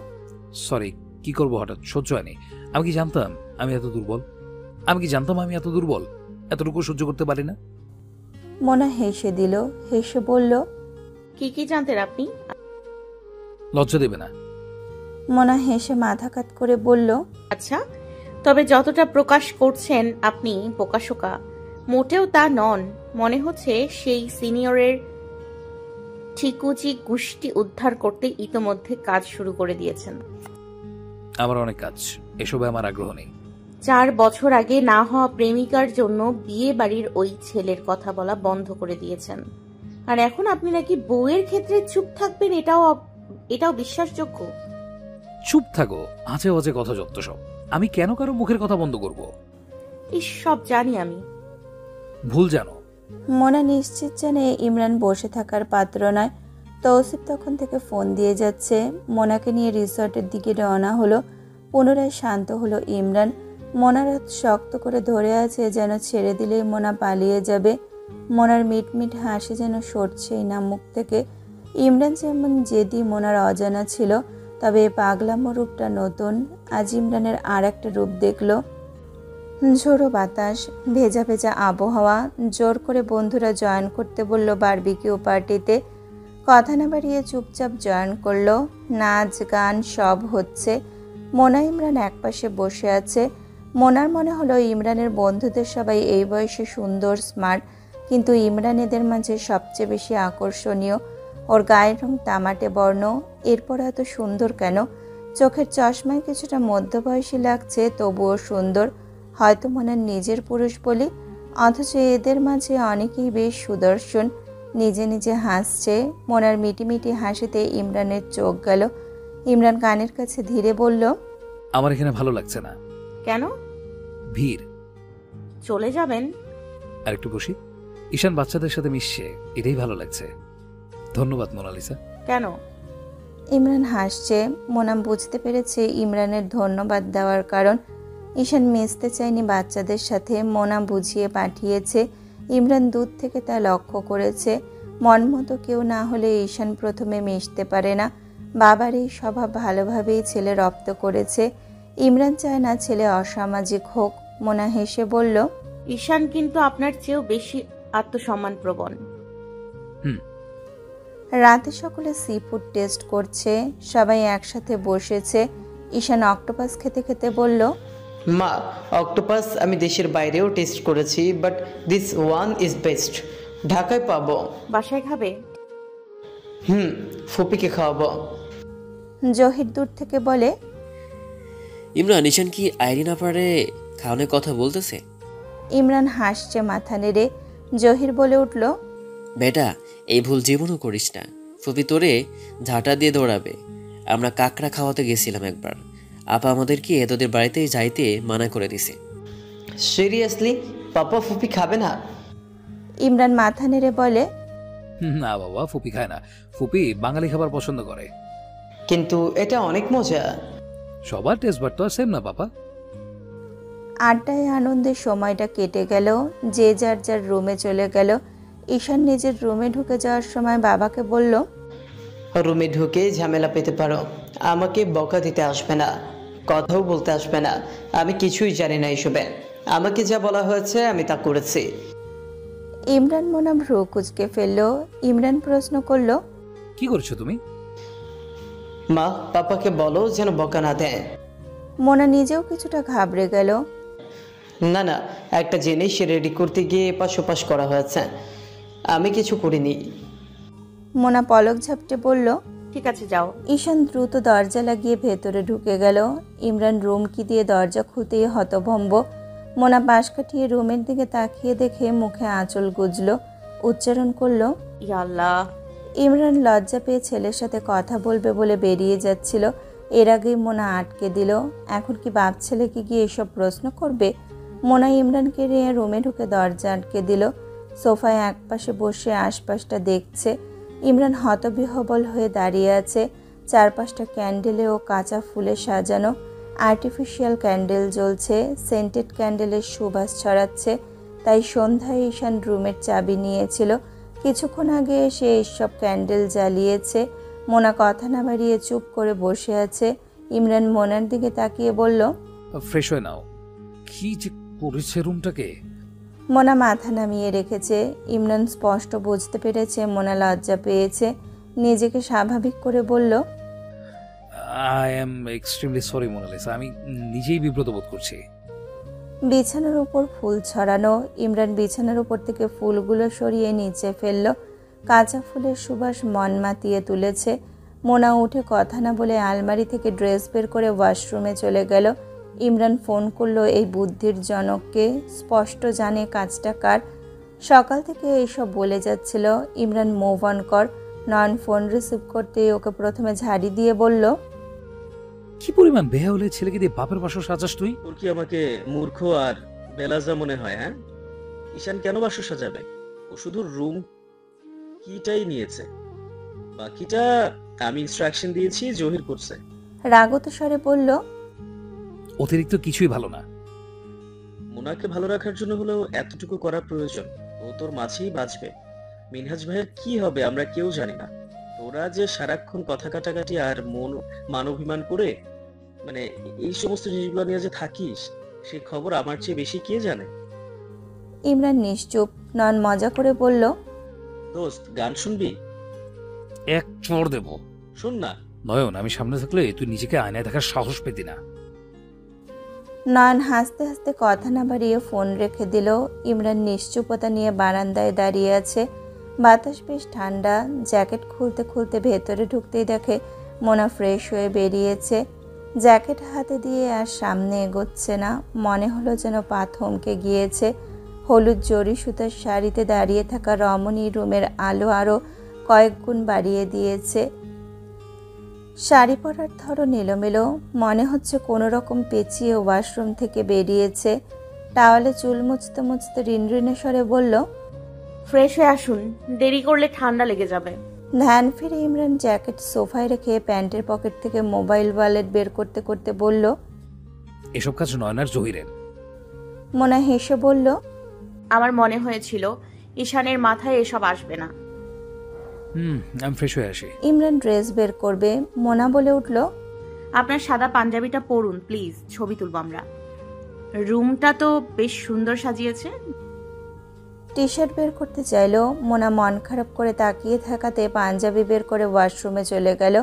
সরি, কি করবো, হঠাৎ সহ্য হয়নি। আমি কি জানতাম আমি এত দুর্বল? এতটুকু সহ্য করতে পারি না। মোনা হেসে দিল। হেসে বলল, কি কি জানতেন আপনি? লজ্জা দেবে না? মোনা হেসে মাথা কাত করে বলল, আচ্ছা, তবে যতটা প্রকাশ করছেন আপনি বোকাশোকা, মোটেও তা নন। মনে হচ্ছে সেই সিনিয়রের ঠিকুজি গোষ্ঠী উদ্ধার করতে ইতোমধ্যে কাজ শুরু করে দিয়েছেন। আমার অনেক কাজ, এসবে আমার আগ্রহ নেই। 4 বছর আগে না হওয়া প্রেমিকার জন্য বিয়ে বাড়ির ওই ছেলের কথা বলা বন্ধ করে দিয়েছেন। আর এখন আপনি নাকি বউয়ের ক্ষেত্রে চুপ থাকবেন, এটাও বিশ্বাসযোগ্য? চুপ থাকো, আজে বাজে কথা যত সব। আমি কেন কারো মুখের কথা বন্ধ করব? সব জানি আমি। ভুল জানো। মোনা নিশ্চিত জানে ইমরান বসে থাকার পাত্র নয়। তৌসিফ তখন থেকে ফোন দিয়ে যাচ্ছে। মোনাকে নিয়ে রিসর্টের দিকে রওনা হলো। পুনরায় শান্ত হলো ইমরান। মোনার হাত শক্ত করে ধরে আছে, যেন ছেড়ে দিলেই মোনা পালিয়ে যাবে। মোনার মিটমিট হাসি যেন সরছেই না মুখ থেকে। ইমরান যেমন জেদি মোনার অজানা ছিল, তবে পাগলামো রূপটা নতুন। আজ ইমরানের আর একটা রূপ দেখলো। ঝোড়ো বাতাস, ভেজা ভেজা আবহাওয়া। জোর করে বন্ধুরা জয়েন করতে বলল বারবিকিউ পার্টিতে। কথা না বাড়িয়ে চুপচাপ জয়েন করলো। নাচ গান সব হচ্ছে। মোনা ইমরান একপাশে বসে আছে। মোনার মনে হলো ইমরানের বন্ধুদের সবাই এই বয়সে সুন্দর, স্মার্ট, কিন্তু ইমরান এদের মাঝে সবচেয়ে বেশি আকর্ষণীয়। ওর গায়ের রং তামাটে বর্ণ, এরপর এত সুন্দর কেন? চোখের চশমায় কিছুটা মধ্যবয়সী লাগছে, তবুও সুন্দর। হয়তো মোনার নিজের পুরুষ বলি, অথচ এদের মাঝে অনেকেই বেশ সুদর্শন। নিজে নিজে হাসছে। মোনার মিটিমিটি হাসিতে ইমরানের চোখ গেল। ইমরান কানের কাছে ধীরে বলল, আমার এখানে ভালো লাগছে না। কেন? ভিড়। চলে যাবেন? আর একটু বসি। ঈশান বাচ্চাদের সাথে মিশছে, এটাই ভালো লাগছে। ধন্যবাদ মোনালিসা। কেন? ইমরান হাসছে। মোনা বুঝতে পেরেছে ইমরানের ধন্যবাদ দেওয়ার কারণ। ঈশান মিশতে চায়নি বাচ্চাদের সাথে, মোনা বুঝিয়ে পাঠিয়েছে। ইমরান দূর থেকে তা লক্ষ্য করেছে। মন মতো কেউ না হলে ঈশান প্রথমে মিশতে পারে না। বাবার এই স্বভাব ভালোভাবেই ছেলে রপ্ত করেছে। ইমরান চায় না ছেলে অসামাজিক হোক। মোনা হেসে বলল, ঈশান কিন্তু আপনার চেয়েও বেশি আত্মসম্মানপ্রবণ। রাতে সকলে সি ফুড টেস্ট করছে। সবাই একসাথে বসেছে। ঈশান অক্টোপাস খেতে খেতে বলল, মা, অক্টোপাস আমি দেশের বাইরেও টেস্ট করেছি, but this one is best. ঢাকায় পাবো। বাসায় খাবে? ফুপিকে খাওয়াবো। জহির দূর থেকে বলে, ইমরান, ঈশান কি আইরিন আপারে খাওয়ানোর কথা বলতেছে? ইমরান হাসছে মাথা নেড়ে। জহির বলে উঠল, বেটা, এই ভুল জীবনও করিস না। ফুপি তোরে ঝাঁটা দিয়ে দৌড়াবে। আমরা কাকড়া খাওয়াতে গেছিলাম একবার, আপা আমাদেরকে তোদের বাড়িতে যাইতে মানা করে দিছে। সিরিয়াসলি? পাপা ফুপি খাবে না? ইমরান মাথা নেড়ে বলে, না বাবা, ফুপি খায় না। ফুপি বাঙালি খাবার পছন্দ করে। কিন্তু এটা অনেক মজা। সবার টেস্ট বাট তো আর সেম না বাবা। আড্ডায় আনন্দে সময়টা কেটে গেল। যে যার যার রুমে চলে গেল। ঈশান নিজের রুমে ঢুকে যাওয়ার সময় বাবাকে বলল, রুমে ঢুকে ঝামেলা পেতে পারো, আমাকে বকা দিতে আসবে না, কথাও বলতে আসবে না। আমি কিছুই জানি না এসবে। আমাকে যা বলা হয়েছে আমি তা করেছি। ইমরান মোনা ভ্রু কুচকে ফেলল। ইমরান প্রশ্ন করল, কি করছো তুমি? মা, পাপাকে বলো যেন বকা না দেয়। মোনা নিজেও কিছুটা ঘাবড়ে গেল। না না, একটা জিনিস রেডি করতে গিয়ে এপাশ ওপাশ করা হয়েছে, আমি কিছু করিনি। মোনা পলক ঝাপটে বলল, ঠিক আছে যাও। ঈশান দ্রুত দরজা লাগিয়ে ভেতরে ঢুকে গেল। ইমরান রুম কি দিয়ে দরজা খুঁতেই হতভম্ব। মোনা পাশ কাটিয়ে রুমের দিকে তাকিয়ে দেখে মুখে আঁচল গুজল। উচ্চারণ করল, ইয়া আল্লাহ। ইমরান লজ্জা পেয়ে ছেলের সাথে কথা বলবে বলে বেরিয়ে যাচ্ছিল। এর আগেই মোনা আটকে দিল। এখন কি বাপ ছেলেকে গিয়ে এসব প্রশ্ন করবে? মোনা ইমরানকে নিয়ে রুমে ঢুকে দরজা আটকে দিল। সোফায় একপাশে বসে আশপাশটা দেখছে। ইমরান হতবিহ্বল হয়ে দাঁড়িয়ে আছে। চারপাশটা ক্যান্ডেলে ও কাঁচা ফুলে সাজানো। আর্টিফিশিয়াল ক্যান্ডেল জ্বলছে, সেন্টেড ক্যান্ডেলের সুবাস ছড়াচ্ছে। তাই সন্ধ্যায় ঈশান রুমের চাবি নিয়েছিল। কিছুক্ষণ আগে এসে এইসব ক্যান্ডেল জ্বালিয়েছে। মোনা কথা না বাড়িয়ে চুপ করে বসে আছে। ইমরান মোনার দিকে তাকিয়ে বলল, ফ্রেশ হয়ে নাও। কি যে করেছে রুমটাকে। মোনা মাথা নামিয়ে রেখেছে। ইমরান স্পষ্ট বুঝতে পেরেছে মোনা লজ্জা পেয়েছে। নিজেকে স্বাভাবিক করে বলল, I am extremely sorry Monalisa, আমি নিজেই বিব্রত বোধ করছি। বিছানার উপর ফুল ছড়ানো। ইমরান বিছানার উপর থেকে ফুলগুলো সরিয়ে নিচে ফেলল। কাঁচা ফুলের সুবাস মন মাতিয়ে তুলেছে। মোনা উঠে কথা না বলে আলমারি থেকে ড্রেস বের করে ওয়াশরুমে চলে গেল। ইমরান ফোন করলো এই বুদ্ধির জনককে। স্পষ্ট জানে কাজটা কার। সকাল থেকে এইসব বলে যাচ্ছিল। ইমরান মুভ অন কর। নয়ন ফোন রিসিভ করতেই ওকে প্রথমে ঝাড়ি দিয়ে বলল, কি পরিমাণ বেহা হলে ছেলেকে দিয়ে বাপের বাসর সাজাস তুই? তোর কি আমাকে মূর্খ আর বেলাজা মনে হয়? হ্যাঁ, ঈশান কেন বাসর সাজাবে? ও শুধু রুম কিটাই নিয়েছে, বাকিটা আমি ইনস্ট্রাকশন দিয়েছি, জহির করছে। রাগত স্বরে বলল, অতিরিক্ত কিছুই ভালো না। মোনাকে ভালো রাখার জন্য হলেও এতটুকু করা প্রয়োজন। ও তোর মাঝেই বাঁচবে। মিনহাজ ভাইয়ের কি হবে আমরা কেউ জানি না। তোরা যে সারাক্ষণ কথা কাটাকাটি আর মানবিমান করে মানে এই সমস্ত জিনিসগুলো নিয়ে যে থাকিস, সে খবর আমার চেয়ে বেশি কে জানে? ইমরান নিশ্চুপ। নয়ন মজা করে বলল, দোস্ত, গান শুনবি? এক চড় দেব। শোন না। নয়ন, আমি সামনে থাকলে তুই নিজেকে আয়নায় দেখার সাহস পেতি না। নয়ন হাসতে হাসতে কথা না বাড়িয়ে ফোন রেখে দিল। ইমরান নিশ্চুপতা নিয়ে বারান্দায় দাঁড়িয়ে আছে। বাতাস বেশ ঠান্ডা। জ্যাকেট খুলতে খুলতে ভেতরে ঢুকতেই দেখে মোনা ফ্রেশ হয়ে বেরিয়েছে। জ্যাকেট হাতে দিয়ে আর সামনে এগোচ্ছে না। মনে হলো যেন পা থমকে গিয়েছে। হলুদ জরি সুতার শাড়িতে দাঁড়িয়ে থাকা রমণী রুমের আলো আরও কয়েক গুণ বাড়িয়ে দিয়েছে। শাড়ি পরার ধরন এলোমেলো, মনে হচ্ছে কোনো রকম পেঁচিয়ে ওয়াশরুম থেকে বেরিয়েছে। টাওয়ালে চুল মুছতে মুছতে রিনরিনে স্বরে বলল, ফ্রেশ হয়ে আসুন, দেরি করলে ঠান্ডা লেগে যাবে। ধ্যান ফিরে ইমরান জ্যাকেট সোফায় রেখে প্যান্টের পকেট থেকে মোবাইল ওয়ালেট বের করতে করতে বলল, এসব কাজ নয়নার জহিরের। মোনা হেসে বলল, আমার মনে হয়েছিল ঈশানের মাথায় এসব আসবে না। আমি ফ্রেশ হয়ে আসি। ইমরান ড্রেস বের করবে। মোনা বলে উঠল, আপনার সাদা পাঞ্জাবিটা পরুন প্লিজ, ছবি তুলব আমরা। রুমটা তো বেশ সুন্দর সাজিয়েছে। টি শার্ট বের করতে চাইলো। মোনা মন খারাপ করে তাকিয়ে থাকাতে পাঞ্জাবি বের করে ওয়াশরুমে চলে গেল।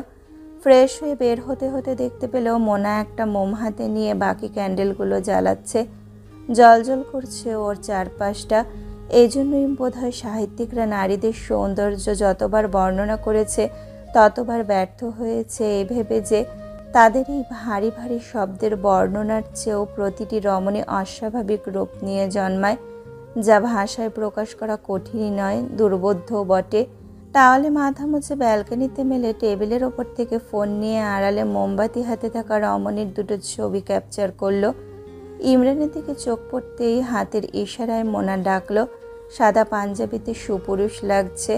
ফ্রেশ হয়ে বের হতে হতে দেখতে পেল মোনা একটা মোম হাতে নিয়ে বাকি ক্যান্ডেলগুলো জ্বালাচ্ছে। জলজল করছে ওর চারপাশটা। এই জন্যই বোধহয় সাহিত্যিকরা নারীদের সৌন্দর্য যতবার বর্ণনা করেছে ততবার ব্যর্থ হয়েছে এই ভেবে যে তাদের এই ভারী ভারী শব্দের বর্ণনার চেয়েও প্রতিটি রমণী অস্বাভাবিক রূপ নিয়ে জন্মায়, যা ভাষায় প্রকাশ করা কঠিনই নয়, দুর্বোধ্যও বটে। তাহলে মাথা মুছে ব্যালকনিতে মেলে টেবিলের ওপর থেকে ফোন নিয়ে আড়ালে মোমবাতি হাতে থাকা রমণীর দুটো ছবি ক্যাপচার করলো। ইমরানের দিকে চোখ পড়তেই হাতের ইশারায় মোনা ডাকলো। সাদা পাঞ্জাবিতে সুপুরুষ লাগছে,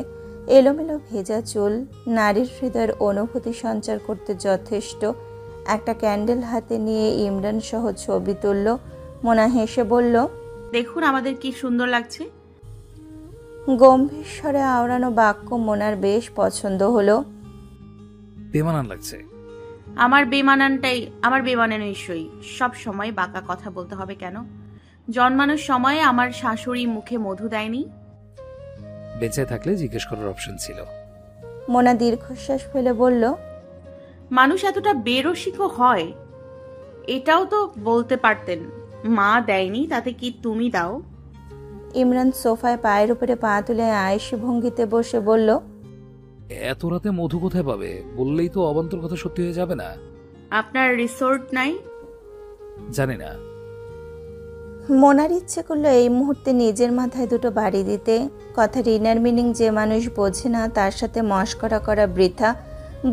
এলোমেলো ভেজা চুল, নারীর হৃদয়ের অনুভূতি সঞ্চার করতে যথেষ্ট। একটা ক্যান্ডেল হাতে নিয়ে ইমরান সহ ছবি তুলল। মোনা হেসে বলল, দেখুন আমাদের কি সুন্দর লাগছে। গম্ভীর স্বরে আওড়ানো বাক্য মোনার বেশ পছন্দ হলো। বেমানান লাগছে। আমার বেমানানই সব সময় বাঁকা কথা বলতে হবে কেন? জন্মানোর সময় আমার শাশুড়ি মুখে মধু দেয়নি? বেঁচে থাকলে জিজ্ঞেস করার অপশন ছিল। মোনা দীর্ঘশ্বাস ফেলে বলল, মানুষ এতটা বেরসিকও হয় এটাও তো বলতে পারতেন। মা দেয়নি তাতে কি তুমি দাও? ইমরান সোফায় পায়ের উপরে পা তুলে আয়েশি ভঙ্গিতে বসে বলল, এত রাতে মধু কোথায় পাবে? বললেই তো অবান্তর কথা সত্যি হয়ে যাবে না। আপনার রিসোর্ট নাই? জানি না। মোনার ইচ্ছে করলো এই মুহূর্তে নিজের মাথায় দুটো বাড়ি দিতে। কথা রিনার মিনিং যে মানুষ বোঝে না তার সাথে মশকরা করা বৃথা।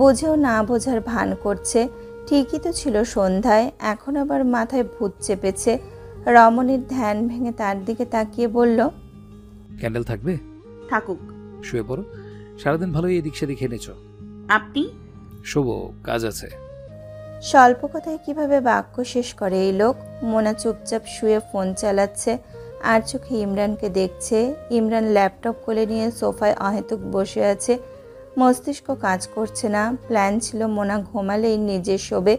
বুঝেও না বোঝার ভান করছে। ঠিকই তো ছিল সন্ধ্যায়, এখন আবার মাথায় ভূত চেপেছে। রমণীর ধ্যান ভেঙে তার দিকে তাকিয়ে বলল, ক্যান্ডেল থাকবে? থাকুক। শুয়ে পড়ো, সারাদিন ভালোই এদিক সেদিক এনেছ। আপনি? শুভ কাজ আছে। স্বল্প কথায় কিভাবে বাক্য শেষ করে এই লোক। মোনা চুপচাপ শুয়ে ফোন চালাচ্ছে আর চোখে ইমরানকে দেখছে। ইমরান ল্যাপটপ কোলে নিয়ে সোফায় অহেতুক বসে আছে। মস্তিষ্ক কাজ করছে না। প্ল্যান ছিল মোনা ঘুমালেই নিজে শোবে।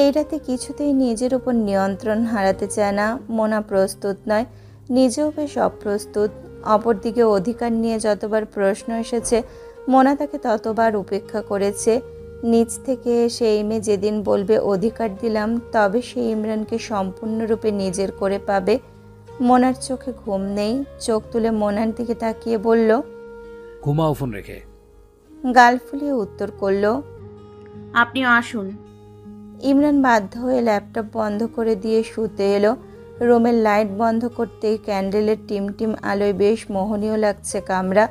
এই রাতে কিছুতেই নিজের উপর নিয়ন্ত্রণ হারাতে চায় না। মোনা প্রস্তুত নয়, নিজেও বেশ অপ্রস্তুত। অপরদিকে অধিকার নিয়ে যতবার প্রশ্ন এসেছে মোনা তাকে ততবার উপেক্ষা করেছে। নিজ থেকে সেই মেয়ে যেদিন বলবে অধিকার দিলাম, তবে সে ইমরানকে সম্পূর্ণরূপে নিজের করে পাবে। মোনার চোখে ঘুম নেই। চোখ তুলে মোনার দিকে তাকিয়ে বলল, ঘুমাও ফোন রেখে। গাল ফুলিয়ে উত্তর করল, আপনিও আসুন। ইমরান বাধ্য হয়ে ল্যাপটপ বন্ধ করে দিয়ে শুতে এলো। রুমের লাইট বন্ধ করতেই ক্যান্ডেলের টিমটিম আলোয় বেশ মোহনীয় লাগছে কামরা।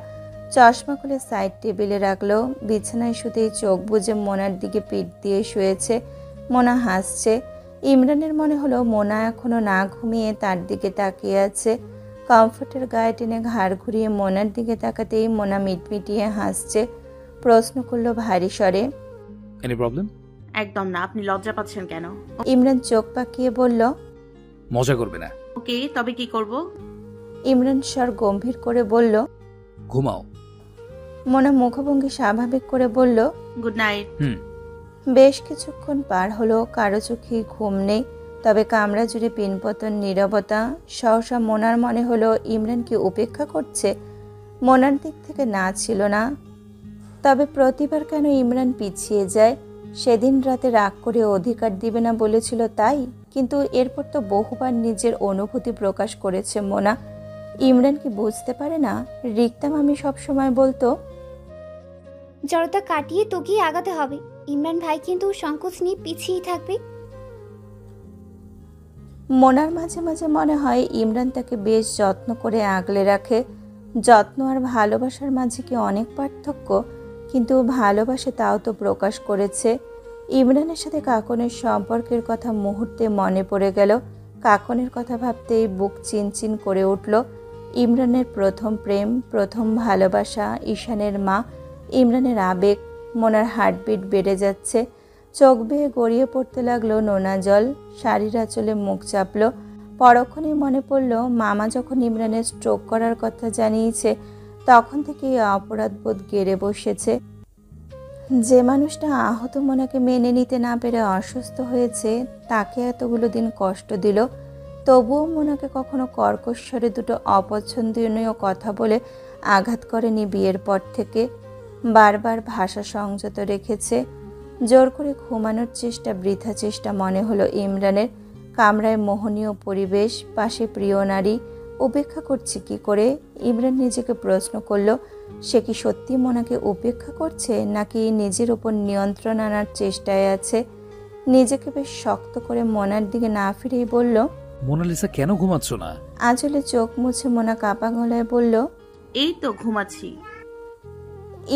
চশমা খুলে সাইড টেবিলে রাখলো। বিছানায় শুতেই চোখ বুজে মোনার দিকে পিঠ দিয়ে শুয়েছে। মোনা হাসছে। ইমরানের মনে হলো মোনা এখনো না ঘুমিয়ে তার দিকে তাকিয়ে আছে। কমফোর্টের গায়ে টেনে ঘাড় ঘুরিয়ে মোনার দিকে তাকাতেই মোনা মিটমিটিয়ে হাসছে। প্রশ্ন করলো ভারী স্বরে, এনি প্রবলেম? একদম না। আপনি লজ্জা পাচ্ছেন কেন? ইমরান চোখ পাকিয়ে বলল, মজা করবে না। ওকে, তবে কি করব? ইমরান স্বর গম্ভীর করে বলল, ঘুমাও। মোনা মুখভঙ্গি স্বাভাবিক করে বলল, গুড নাইট। বেশ কিছুক্ষণ পার হলো, কারো চোখেই ঘুম নেই। তবে কামরা জুড়ে পিনপতন নীরবতা। সহসা মোনার মনে হলো ইমরান কি উপেক্ষা করছে? মোনার দিক থেকে না ছিল না। তবে প্রতিবার কেন ইমরান পিছিয়ে যায়? সেদিন রাতে রাগ করে অধিকার দিবে না বলেছিল তাই? কিন্তু এরপর তো বহুবার নিজের অনুভূতি প্রকাশ করেছে মোনা। ইমরান কি বুঝতে পারে না? রিক্তা মামি সবসময় বলতো, জড়তা কাটিয়ে তোকেই আগাতে হবে। ইমরান ভাই কিন্তু সংকোচ নিয়ে পিছিয়েই থাকবে। মোনার মাঝে মাঝে মনে হয় ইমরান তাকে বেশ যত্ন করে আগলে রাখে। যত্ন আর ভালোবাসার মাঝে কি অনেক পার্থক্য? কিন্তু ভালোবাসে তাও তো প্রকাশ করেছে। ইমরানের সাথে কাকনের সম্পর্কের কথা মুহূর্তে মনে পড়ে গেল। কাকনের কথা ভাবতেই বুক চিনচিন করে উঠল। ইমরানের প্রথম প্রেম, প্রথম ভালোবাসা, ঈশানের মা, ইমরানের আবেগ। মোনার হার্টবিট বেড়ে যাচ্ছে। চোখ বেয়ে গড়িয়ে পড়তে লাগলো নোনা জল। শাড়ির আঁচলে মুখ চাপলো। পরক্ষণেই মনে পড়ল মামা যখন ইমরানের স্ট্রোক করার কথা জানিয়েছে তখন থেকে অপরাধবোধ গেড়ে বসেছে। যে মানুষটা আহত মোনাকে মেনে নিতে না পেরে অসুস্থ হয়েছে তাকে এতগুলো দিন কষ্ট দিল, তবুও মোনাকে কখনো কর্কশ্বরে দুটো অপছন্দনীয় কথা বলে আঘাত করেনি। বিয়ের পর থেকে বারবার ভাষা সংযত রেখেছে। জোর করে ঘুমানোর চেষ্টা বৃথা চেষ্টা মনে হলো ইমরানের। কামরায় মোহনীয় পরিবেশ, পাশে প্রিয় নারী। উপেক্ষা করছে কি করে? ইমরান নিজেকে প্রশ্ন করলো, সে কি সত্যি মোনাকে উপেক্ষা করছে নাকি নিজের উপর নিয়ন্ত্রণ আনার চেষ্টায় আছে? নিজেকে বেশ শক্ত করে মোনার দিকে না ফিরেই বলল, মোনালিসা কেন ঘুমাচ্ছ না? আঁচলে চোখ মুছে মোনা কাঁপা গলায় বলল, এই তো ঘুমাচ্ছি।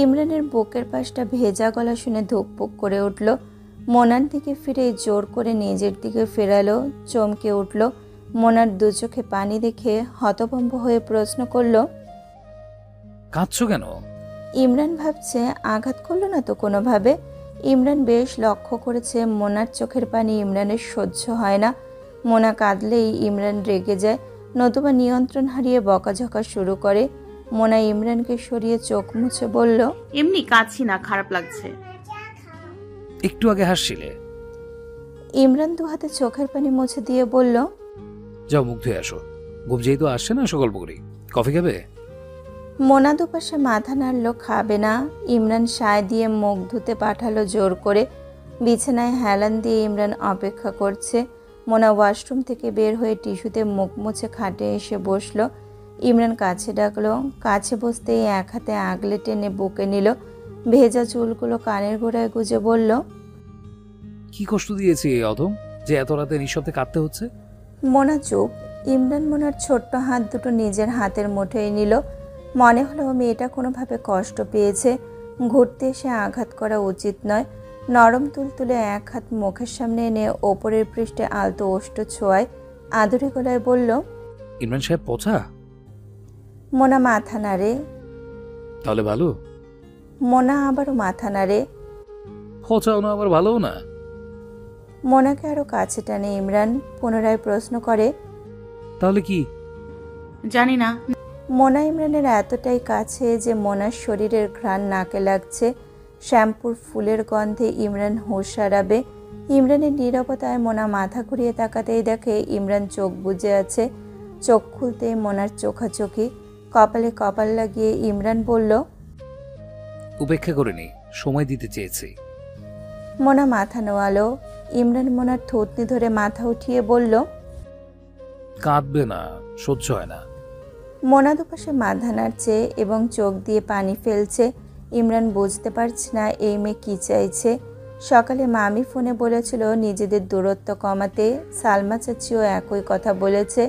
ইমরানের বুকের পাশটা ভেজা গলা শুনে ধুকপুক করে উঠল। মোনার দিকে ফিরে জোর করে নিজের দিকে ফেরালো। চমকে উঠল। মোনার দু চোখে পানি দেখে হতভম্ব হয়ে প্রশ্ন করল, কাঁদছো কেন? ইমরান ভাবছে আঘাত করলো না তো কোনোভাবে। ইমরান বেশ লক্ষ্য করেছে মোনার চোখের পানি ইমরানের সহ্য হয় না। মোনা কাঁদলেই ইমরান রেগে যায়, নতুবা নিয়ন্ত্রণ হারিয়ে বকাঝকা শুরু করে। মোনা ইমরানকে সরিয়ে চোখ মুছে বলল, এমনি কাঁদছি না, খারাপ লাগছে। একটু আগে হাসছিলে। ইমরান দু হাতে চোখের পানি মুছে দিয়ে বলল, যাও মুখ ধুয়ে আসো, ঘুম যেহেতু আসছে না এসো গল্প করি। কফি খাবে? মোনা দুপাশে মাথা নাড়ল, খাবে না। ইমরান সায় দিয়ে মুখ ধুতে পাঠালো জোর করে। বিছানায় হেলান দিয়ে ইমরান অপেক্ষা করছে। মোনা ওয়াশরুম থেকে বের হয়ে টিস্যুতে মুখ মুছে খাটে এসে বসলো। ইমরান কাছে ডাকলো। কাছে বসতেই এক হাতে আগলে টেনে বুকে নিল। ভেজা চুলগুলো কানের গোড়ায় গুজে বলল, কি কষ্ট দিয়েছি এই অধম যে এত রাতে নিঃশব্দে কাঁদতে হচ্ছে? মোনা চুপ। ইমরান মোনার ছোট্ট হাত দুটো নিজের হাতের মুঠোয় নিল। মনে হলো মেয়েটা কোনোভাবে কষ্ট পেয়েছে। ঘুরতে এসে আঘাত করা উচিত নয়। নরম তুলতুলে এক হাত মুখের সামনে এনে ওপরের পৃষ্ঠে আলতো ওষ্ঠ ছোঁয়ায় আদুরে গলায় বলল, ইমরান সাহেব পচা? মোনা মাথা নাড়ে। তাহলে ভালো? মোনা আবারও মাথা নাড়ে। পচাও না আবার ভালোও না। মোনাকে আরো কাছে টানে ইমরান। পুনরায় প্রশ্ন করে, তাহলে কি? জানি না। মোনা ইমরানের এতটাই কাছে যে মোনার শরীরের ঘ্রাণ নাকে লাগছে। শ্যাম্পুর ফুলের গন্ধে ইমরান হুঁশ হারাবে। ইমরানের নীরবতায় মোনা মাথা ঘুরিয়ে তাকাতেই দেখে ইমরান চোখ বুজে আছে। চোখ খুলতে মোনার চোখাচোখি। কপালে কপাল লাগিয়ে ইমরান বলল, উপেক্ষা করিনি, সময় দিতে চেয়েছি। মোনা মাথা নোয়ালো। ইমরান মোনার থুতনি ধরে মাথা উঠিয়ে বলল, কাঁদবে না, সহ্য হয় না। মোনা দুপাশে মাথা নাড়ছে এবং চোখ দিয়ে পানি ফেলছে। ইমরান বুঝতে পারছে না এই মেয়ে কী চাইছে। সকালে মামি ফোনে বলেছিল নিজেদের দূরত্ব কমাতে। সালমা চাচিও একই কথা বলেছে।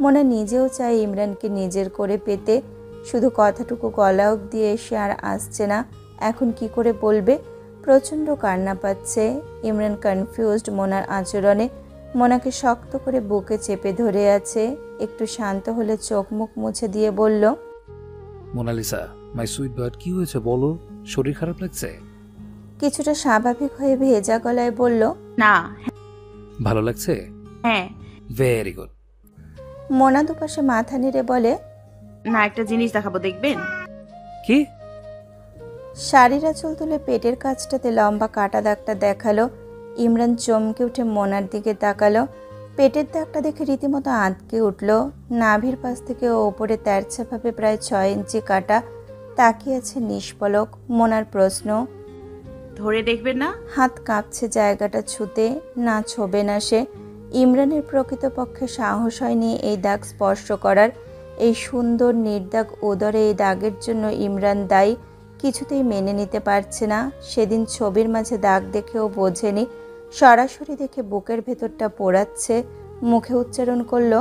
মোনা নিজেও চায় ইমরানকে নিজের করে পেতে। শুধু কথাটুকু গলা অবধি এসে আর আসছে না। এখন কি করে বলবে? প্রচণ্ড কান্না পাচ্ছে। ইমরান কনফিউজড মোনার আচরণে। মোনাকে শক্ত করে বুকে চেপে ধরে আছে। একটু শান্ত হলে চোখ মুখ মুছে দিয়ে বলল, মোনালিসা মাই সুইট বার্ড, কি হয়েছে বলো? শরীর খারাপ লাগছে? কিছুটা স্বাভাবিক হয়ে ভেজা গলায় বলল, না। ভালো লাগছে? হ্যাঁ। Very good. মোনা দুপাশে মাথা নেড়ে বলে, না, একটা জিনিস দেখাবো, দেখবেন? কি? শাড়ির আঁচল তুলে পেটের কাছটাতে লম্বা কাটা দাগটা দেখালো। ইমরান চমকে উঠে মোনার দিকে তাকালো। পেটের দাগটা দেখে রীতিমতো আঁতকে উঠল। নাভির পাশ থেকে ওপরে তেরছাভাবে প্রায় 6 ইঞ্চি কাটা। তাকিয়ে আছে নিষ্পলক। মোনার প্রশ্ন, ধরে দেখবেন না? হাত কাঁপছে জায়গাটা ছুতে। না ছোবে না সে। ইমরানের প্রকৃতপক্ষে সাহস হয়নি এই দাগ স্পর্শ করার। এই সুন্দর নির্দাগ উদরে এই দাগের জন্য ইমরান দায়ী কিছুতেই মেনে নিতে পারছে না। সেদিন ছবির মাঝে দাগ দেখেও বোঝেনি, সরাসরি দেখে বুকের ভেতরটা পোড়াচ্ছে। মুখে উচ্চারণ করলো,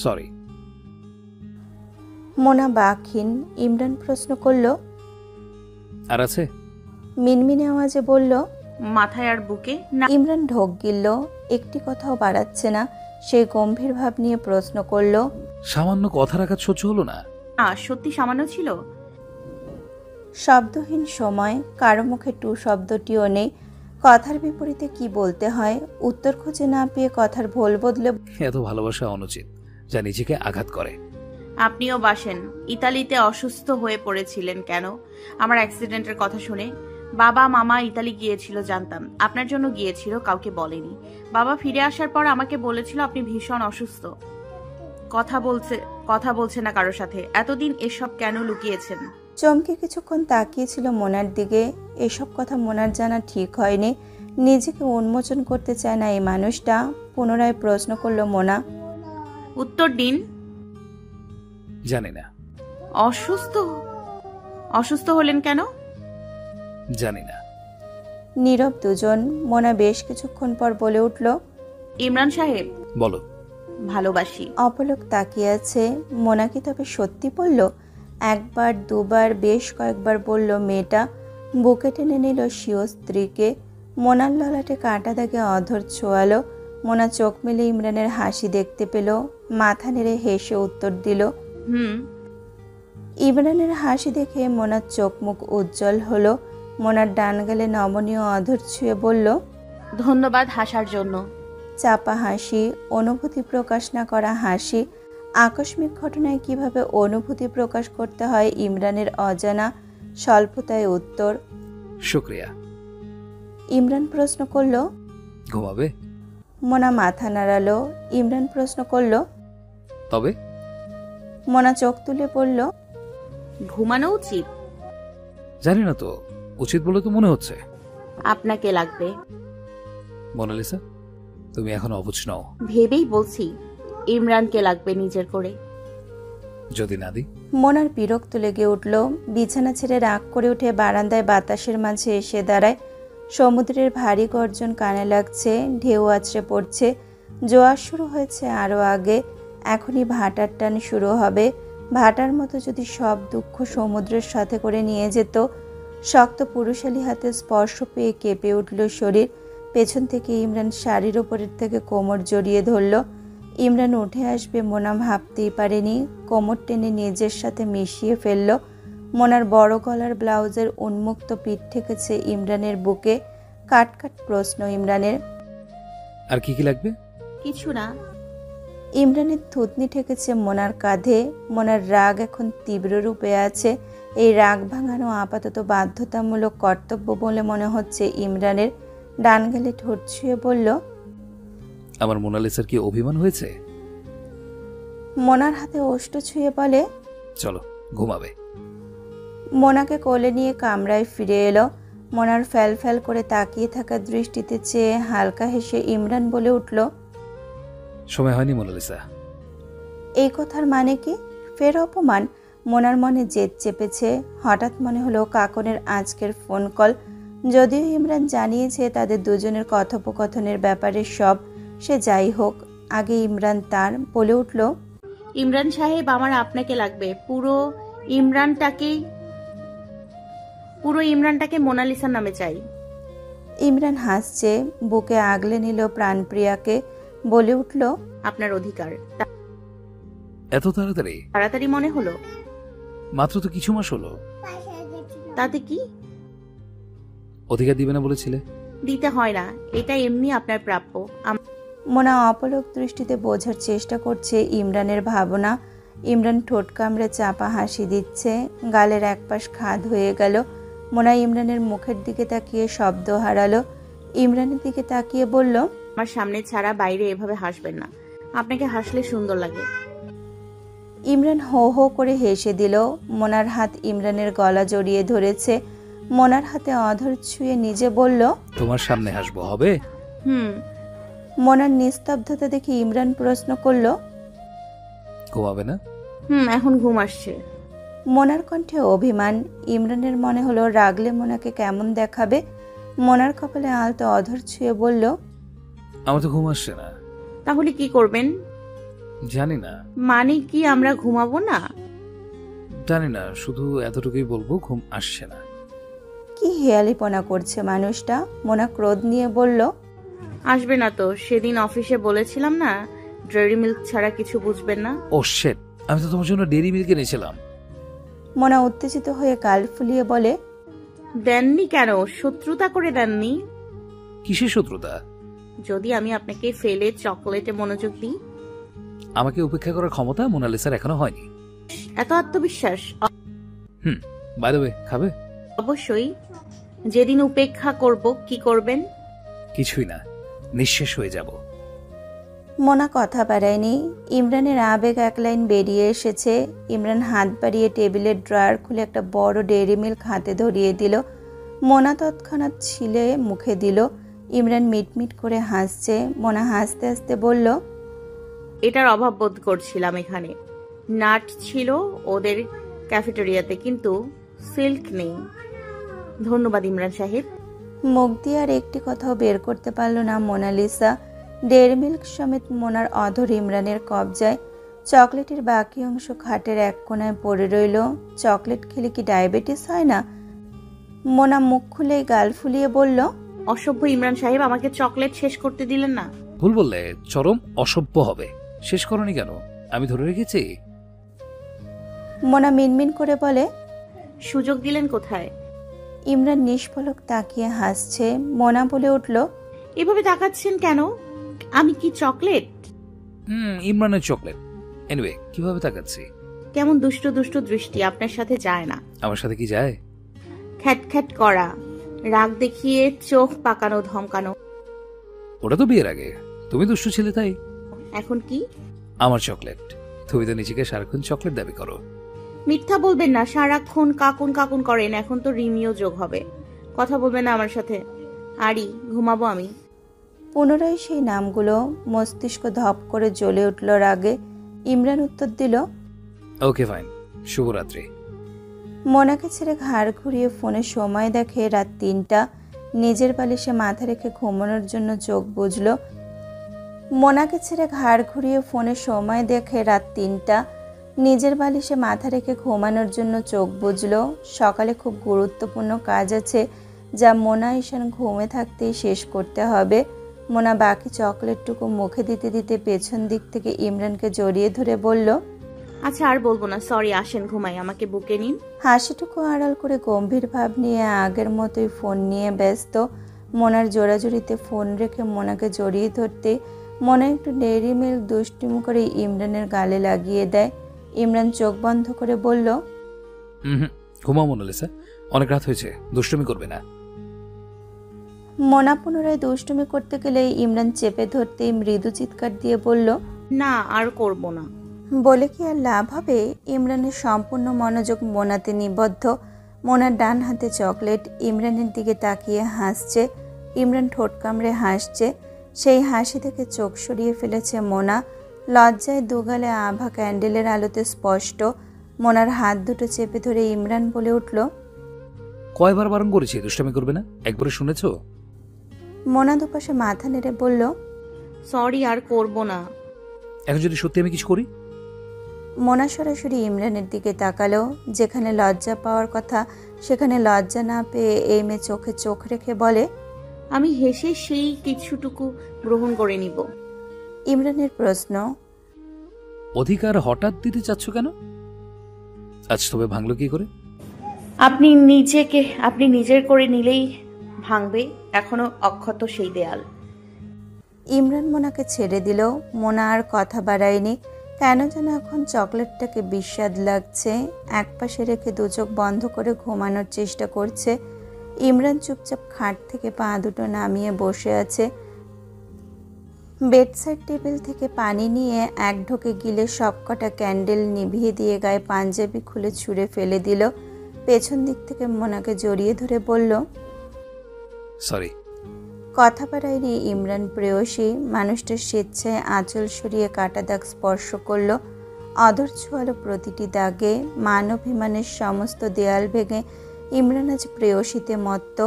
সরি। মোনা বাকহীন। ইমরান প্রশ্ন করলো, আর আছে? মিনমিনে আওয়াজে বলল, মাথায় আর বুকে না। ইমরান ঢোক গিলল, একটি কথাও বাড়াচ্ছে না। সেই গম্ভীর ভাব নিয়ে প্রশ্ন করলো, সামান্য কথা রাখা সহ্য হলো না? সত্যি সামান্য ছিল। শব্দহীন সময়, কারো মুখে টু শব্দটিও নেই। কথার বিপরীতে কি বলতে হয় উত্তর খুঁজে না পেয়ে কথার ভোল বদলে, এত ভালোবাসা অনুচিত, যা নিজেকে আঘাত করে। আপনিও বাসেন। ইতালিতে অসুস্থ হয়ে পড়েছিলেন কেন? আমার অ্যাক্সিডেন্টের কথা শুনে। বাবা মামা ইতালি গিয়েছিল জানতাম, আপনার জন্য গিয়েছিল, কাউকে বলেনি। বাবা ফিরে আসার পর আমাকে বলেছিল আপনি ভীষণ অসুস্থ, কথা বলছে না কারোর সাথে। এতদিন এসব কেন লুকিয়েছেন? চমকে কিছুক্ষণ তাকিয়েছিল মোনার দিকে। এসব কথা মোনার জানা ঠিক হয়নি, নিজেকে উন্মোচন করতে চায় না এই মানুষটা। পুনরায় প্রশ্ন করলো মোনা, উত্তর দিন। জানি না। অসুস্থ হলেন কেন? জানি না। নীরব দুজন। মোনা বেশ কিছুক্ষণ পর বলে উঠল, ইমরান সাহেব। বলো। ভালোবাসি। অপলক তাকিয়ে আছে। মোনা কি তবে সত্যি বলল? একবার দুবার বেশ কয়েকবার বলল মেয়েটা। বুকে টেনে নিল স্বীয় স্ত্রীকে। মোনার ললাটে কাঁটা দাগে অধর ছোঁয়ালো। মোনা চোখ মেলে ইমরানের হাসি দেখতে পেল, মাথা নেড়ে হেসে উত্তর দিল, ইমরানের হাসি দেখে মোনার চোখ মুখ উজ্জ্বল হলো। মোনার ডান গালে নমনীয় অধর ছুঁয়ে বলল, ধন্যবাদ হাসার জন্য। চাপা হাসি, অনুভূতি প্রকাশ না করা হাসি। আকস্মিক ঘটনায় কিভাবে অনুভূতি প্রকাশ করতে হয় ইমরানের অজানা। স্বল্পতায় উত্তর, শুক্রিয়া। ইমরান প্রশ্ন করলো, ঘুমাবে? মোনা মাথা নাড়ালো। ইমরান প্রশ্ন করলো, তবে? মোনা চোখ তুলে পড়ল, ঘুমানো উচিত? জানি না তো, উচিত বলে তো মনে হচ্ছে। আপনাকে লাগবে। মোনালিসা, তুমি এখন অবুঝ নও। ভেবেই বলছি, ইমরানকে লাগবে নিজের করে। যদি না দিই? মোনার বিরক্ত লেগে উঠল। বিছানা ছেড়ে রাগ করে উঠে বারান্দায় বাতাসের মাঝে এসে দাঁড়ায়। সমুদ্রের ভারী গর্জন কানে লাগছে, ঢেউ আছড়ে পড়ছে। জোয়ার শুরু হয়েছে আরও আগে, এখনই ভাটার টান শুরু হবে। ভাটার মতো যদি সব দুঃখ সমুদ্রের সাথে করে নিয়ে যেত। শক্ত পুরুষালী হাতে স্পর্শ পেয়ে কেঁপে উঠল শরীর। পেছন থেকে ইমরান শাড়ির ওপরের থেকে কোমর জড়িয়ে ধরল। ইমরান উঠে আসবে মোনা ভাবতেই পারেনি। কোমর টেনে নিজের সাথে মিশিয়ে ফেলল। মোনার বড় গলার ব্লাউজের উন্মুক্ত পিঠ ঠেকেছে ইমরানের বুকে। কাট প্রশ্ন ইমরানের, আর কি কি লাগবে? কিছু না। ইমরানের থুতনি ঠেকেছে মোনার কাঁধে। মোনার রাগ এখন তীব্র রূপে আছে। এই রাগ ভাঙানো আপাতত বাধ্যতামূলক কর্তব্য বলে মনে হচ্ছে ইমরানের। ডান গালে ঠোঁট ছুঁয়ে বলল, আমার মোনালিসার কি অভিমান হয়েছে? মোনার হাতে ওষ্ঠ ছুঁয়ে বলে, চলো ঘুমাবে। মোনাকে কোলে নিয়ে কামরায় ফিরে এলো। মোনার ফ্যাল ফ্যাল করে তাকিয়ে থাকা দৃষ্টিতে চেয়ে হালকা হেসে ইমরান বলে উঠল, সময় হয়নি মোনালিসা। এই কথার মানে কি? ফের অপমান? মোনার মনে জেদ চেপেছে। হঠাৎ মনে হলো কাকনের আজকের ফোন কল। যদিও ইমরান জানিয়েছে তাদের দুজনের কথোপকথনের ব্যাপারে সব, সে যাই হোক, আগে ইমরান তার বলে উঠল, ইমরান সাহেব, আমার আপনাকে লাগবে। পুরো ইমরানটাকে মোনালিসার নামে চাই। ইমরান হাসছে, বুকে আগলে নিল প্রাণপ্রিয়াকে, বলে উঠল, আপনার অধিকার। এত তাড়াতাড়ি মনে হলো? মাত্র তো কিছু মাস হলো। তাতে কি? অধিকার দিবে না বলেছিলে? দিতে হয় না, এটা এমনি আপনার প্রাপ্য। মোনা অপলক দৃষ্টিতে বোঝার চেষ্টা করছে ইমরানের ভাবনা। ইমরান ঠোঁট কামড়ে চাপা হাসি দিচ্ছে, গালের একপাশ খাদ হয়ে গেল। মোনা ইমরানের মুখের দিকে তাকিয়ে শব্দ হারালো। ইমরানের দিকে তাকিয়ে বলল, আমার সামনে ছাড়া বাইরে এভাবে হাসবেন না, আপনাকে হাসলে সুন্দর লাগে। ইমরান হো হো করে হেসে দিল। মোনার হাত ইমরানের গলা জড়িয়ে ধরেছে। মোনার হাতে অধর ছুঁয়ে নিজে বলল, তোমার সামনে হাসবো হবে? মোনার নিস্তব্ধতা দেখে ইমরান প্রশ্ন করল, ঘুমাবে না? এখন ঘুম আসছে। মোনার কণ্ঠে অভিমান। ইমরানের মনে হলো রাগলে মোনাকে কেমন দেখাবে। মোনার কপালে আলতো অধর ছুঁয়ে বলল, আমার তো ঘুম আসছে না। তাহলে কি করবেন? জানি না। মানে কি আমরা ঘুমাবো না? জানি না, শুধু এতটুকুই বলবো, ঘুম আসছে না। কি হেয়ালিপনা করছে মানুষটা। মোনা ক্রোধ নিয়ে বলল, আসবে না তো? সেদিন অফিসে বলেছিলাম না ডেয়ারি মিল্ক ছাড়া কিছু বুঝবেন না। ও শিট, আমি তো তোমার জন্য ডেইরি মিল্ক এনেছিলাম। মোনা উত্তেজিত হয়ে গাল ফুলিয়ে বলে, দেননি কেন? শত্রুতা করে দেননি? কিসের শত্রুতা? যদি আমি আপনাকে ফেলে চকলেটে মনোযোগ দিই? আমাকে উপেক্ষা করার ক্ষমতা মোনালিসার এখনো হয়নি। এত আত্মবিশ্বাস? বাই দ্য ওয়ে, খাবে? অবশ্যই। যেদিন উপেক্ষা করব, কি করবেন? কিছুই না, নিঃশেষ হয়ে যাব। মোনা কথা বাড়ায়নি। ইমরানের আবেগ এক লাইন বেরিয়ে এসেছে। ইমরান হাত বাড়িয়ে টেবিলের ড্রয়ার খুলে একটা বড় ডেয়ারি মিল্ক হাতে ধরিয়ে দিল। মোনা তৎক্ষণাৎ ছিলে মুখে দিল। ইমরান মিটমিট করে হাসছে। মোনা হাসতে হাসতে বলল, এটার অভাব বোধ করছিলাম এখানে। নাট ছিল ওদের ক্যাফেটেরিয়াতে, কিন্তু সিল্ক নেই। ধন্যবাদ ইমরান সাহেব। মুখ দিয়ে আর একটি কথাও বের করতে পারল না মোনালিসা। ডেয়ারি মিল্ক সমেত মোনার অধর ইমরানের কবজায়। চকলেটের বাকি অংশ খাটের এক কোনায় পড়ে রইল। চকলেট খেলে কি ডায়াবেটিস হয় না? মোনা মুখ খুলেই গাল ফুলিয়ে বলল, অসভ্য ইমরান সাহেব, আমাকে চকলেট শেষ করতে দিলেন না। ভুল বললে চরম অসভ্য হবে। শেষ করনি কেন? আমি ধরে রেখেছি। মোনা মিনমিন করে বলে, সুযোগ দিলেন কোথায়? ইমরান নিষ্পলক তাকিয়ে হাসছে। মোনা বলে উঠল, এভাবে তাকাচ্ছেন কেন? আমি কি চকলেট? ইমরানের চকলেট। এনিওয়ে, কিভাবে তাকাচ্ছি? কেমন দুষ্টু দুষ্টু দৃষ্টি, আপনার সাথে যায় না। আমার সাথে কি যায়? খ্যাট খ্যাট করা, রাগ দেখিয়ে চোখ পাকানো, ধমকানো। ওটা তো বিয়ের আগে। তুমি দুষ্টু ছিলে তাই। এখন কি? আমার চকলেট। তুমি তো নিজেকে সারাক্ষণ চকলেট দাবি করো। মিথ্যা বলবেন না। সারাক্ষণ কাকুন কাকুন করেন। এখন তো রিমিও যোগ হবে। কথা বলবেন না আমার সাথে। আরি, ঘুমাবো আমি। পুনরায় সেই নামগুলো মস্তিষ্ক ধপ করে জ্বলে উঠল রাগে। ইমরান উত্তর দিল, ওকে ফাইন, শুভরাত্রি। মোনাকে ছেড়ে ঘাড় ঘুরিয়ে ফোনে সময় দেখে রাত ৩টা। নিজের বালিশে মাথা রেখে ঘুমানোর জন্য চোখ বুজল। মোনাকে ছেড়ে ঘাড় ঘুরিয়ে ফোনে সময় দেখে রাত ৩টা। নিজের বালিশে মাথা রেখে ঘুমানোর জন্য চোখ বুজল। সকালে খুব গুরুত্বপূর্ণ কাজ আছে, যা মোনা ঈশান ঘুমে থাকতেই শেষ করতে হবে। মোনা বাকি চকলেটটুকু মুখে দিতে দিতে পেছন দিক থেকে ইমরানকে জড়িয়ে ধরে বলল, আচ্ছা আর বলবো না, সরি, আসেন ঘুমাই, আমাকে বুকে নিন। হাসিটুকু আড়াল করে গম্ভীর ভাব নিয়ে আগের মতোই ফোন নিয়ে ব্যস্ত। মোনার জোড়াজুড়িতে ফোন রেখে মোনাকে জড়িয়ে ধরতে মোনা একটু ডেয়ারি মিল্ক দুষ্টুমি করে ইমরানের গালে লাগিয়ে দেয়। ইমরান চোখ বন্ধ করে বলল, ঘুমাও মোনালিসা, অনেক রাত হয়েছে, দুষ্টুমি করবে না। মোনা পুনরায় দুষ্টুমি করতে গেলে ইমরান চেপে ধরতেই মৃদু চিৎকার দিয়ে বলল, না আর করব না। বলে কি আর লাভ হবে? ইমরানের সম্পূর্ণ মনোযোগ মোনাতে নিবদ্ধ। মোনার ডান হাতে চকলেট। ইমরানের দিকে তাকিয়ে হাসছে। ইমরান ঠোঁট কামড়ে হাসছে। সেই হাসি থেকে চোখ সরিয়ে ফেলেছে মোনা। লজ্জায় দুগালে আভা ক্যান্ডেলের আলোতে স্পষ্ট। মোনার হাত দুটো চেপে ধরে ইমরান বলে উঠল, কয়বার বারণ করেছি দুষ্টামি করবে না? একবারে শুনেছো? মোনা দুপাশে মাথা নেড়ে বলল, সরি আর করব না। এখন যদি সত্যি আমি কিছু করি? মোনা সরাসরি ইমরানের দিকে তাকালো। যেখানে লজ্জা পাওয়ার কথা সেখানে লজ্জা না পেয়ে এই মেয়ে চোখে চোখ রেখে বলে, আমি হেসে সেই কিছুটুকু গ্রহণ করে নিব। ইমরানের প্রশ্ন, অধিকার হঠাৎ দিতে চাচ্ছ কেন? আজ তবে ভাঙলো কি করে? আপনি নিজের করে নিলেই ভাঙবে। এখনো অক্ষত সেই দেয়াল। ইমরান মোনাকে ছেড়ে দিল। মোনা আর কথা বাড়ায়নি। কেন যেন এখন চকলেটটাকে বিস্বাদ লাগছে। একপাশে রেখে দু চোখ বন্ধ করে ঘুমানোর চেষ্টা করছে। ইমরান চুপচাপ খাট থেকে পা দুটো নামিয়ে বসে আছে। বেডসাইড টেবিল থেকে পানি নিয়ে এক ঢোকে গিলে সবকটা ক্যান্ডেল নিভিয়ে দিয়ে গায়ে পাঞ্জাবি খুলে ছুঁড়ে ফেলে দিল। পেছন দিক থেকে মোনাকে জড়িয়ে ধরে বলল, সরি। কথা বাড়ায়নি ইমরান প্রেয়সী মানুষটার স্বেচ্ছায় আঁচল সরিয়ে কাটা দাগ স্পর্শ করল। অধর ছোঁয়ালো প্রতিটি দাগে, মান অভিমানের সমস্ত দেয়াল ভেঙে ইমরান আজ প্রেয়সীতে মত্ত।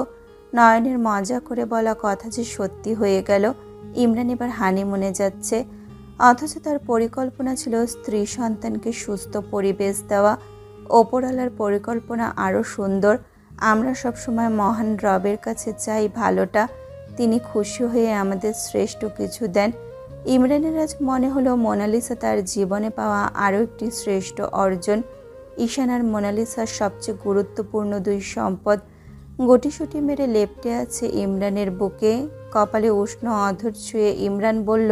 নয়নের মজা করে বলা কথা যে সত্যি হয়ে গেল। ইমরান এবার হানিমুনে যাচ্ছে, অথচ তার পরিকল্পনা ছিল স্ত্রী সন্তানকে সুস্থ পরিবেশ দেওয়া। ওপরওয়ালার পরিকল্পনা আরও সুন্দর। আমরা সবসময় মহান রবের কাছে চাই ভালোটা, তিনি খুশি হয়ে আমাদের শ্রেষ্ঠ কিছু দেন। ইমরানের আজ মনে হলো মোনালিসা তার জীবনে পাওয়া আরও একটি শ্রেষ্ঠ অর্জন। ঈশান আর মোনালিসার সবচেয়ে গুরুত্বপূর্ণ দুই সম্পদ। গুটিসুটি মেরে লেপ্টে আছে ইমরানের বুকে, কপালে উষ্ণ অধর ছুঁয়ে ইমরান বলল,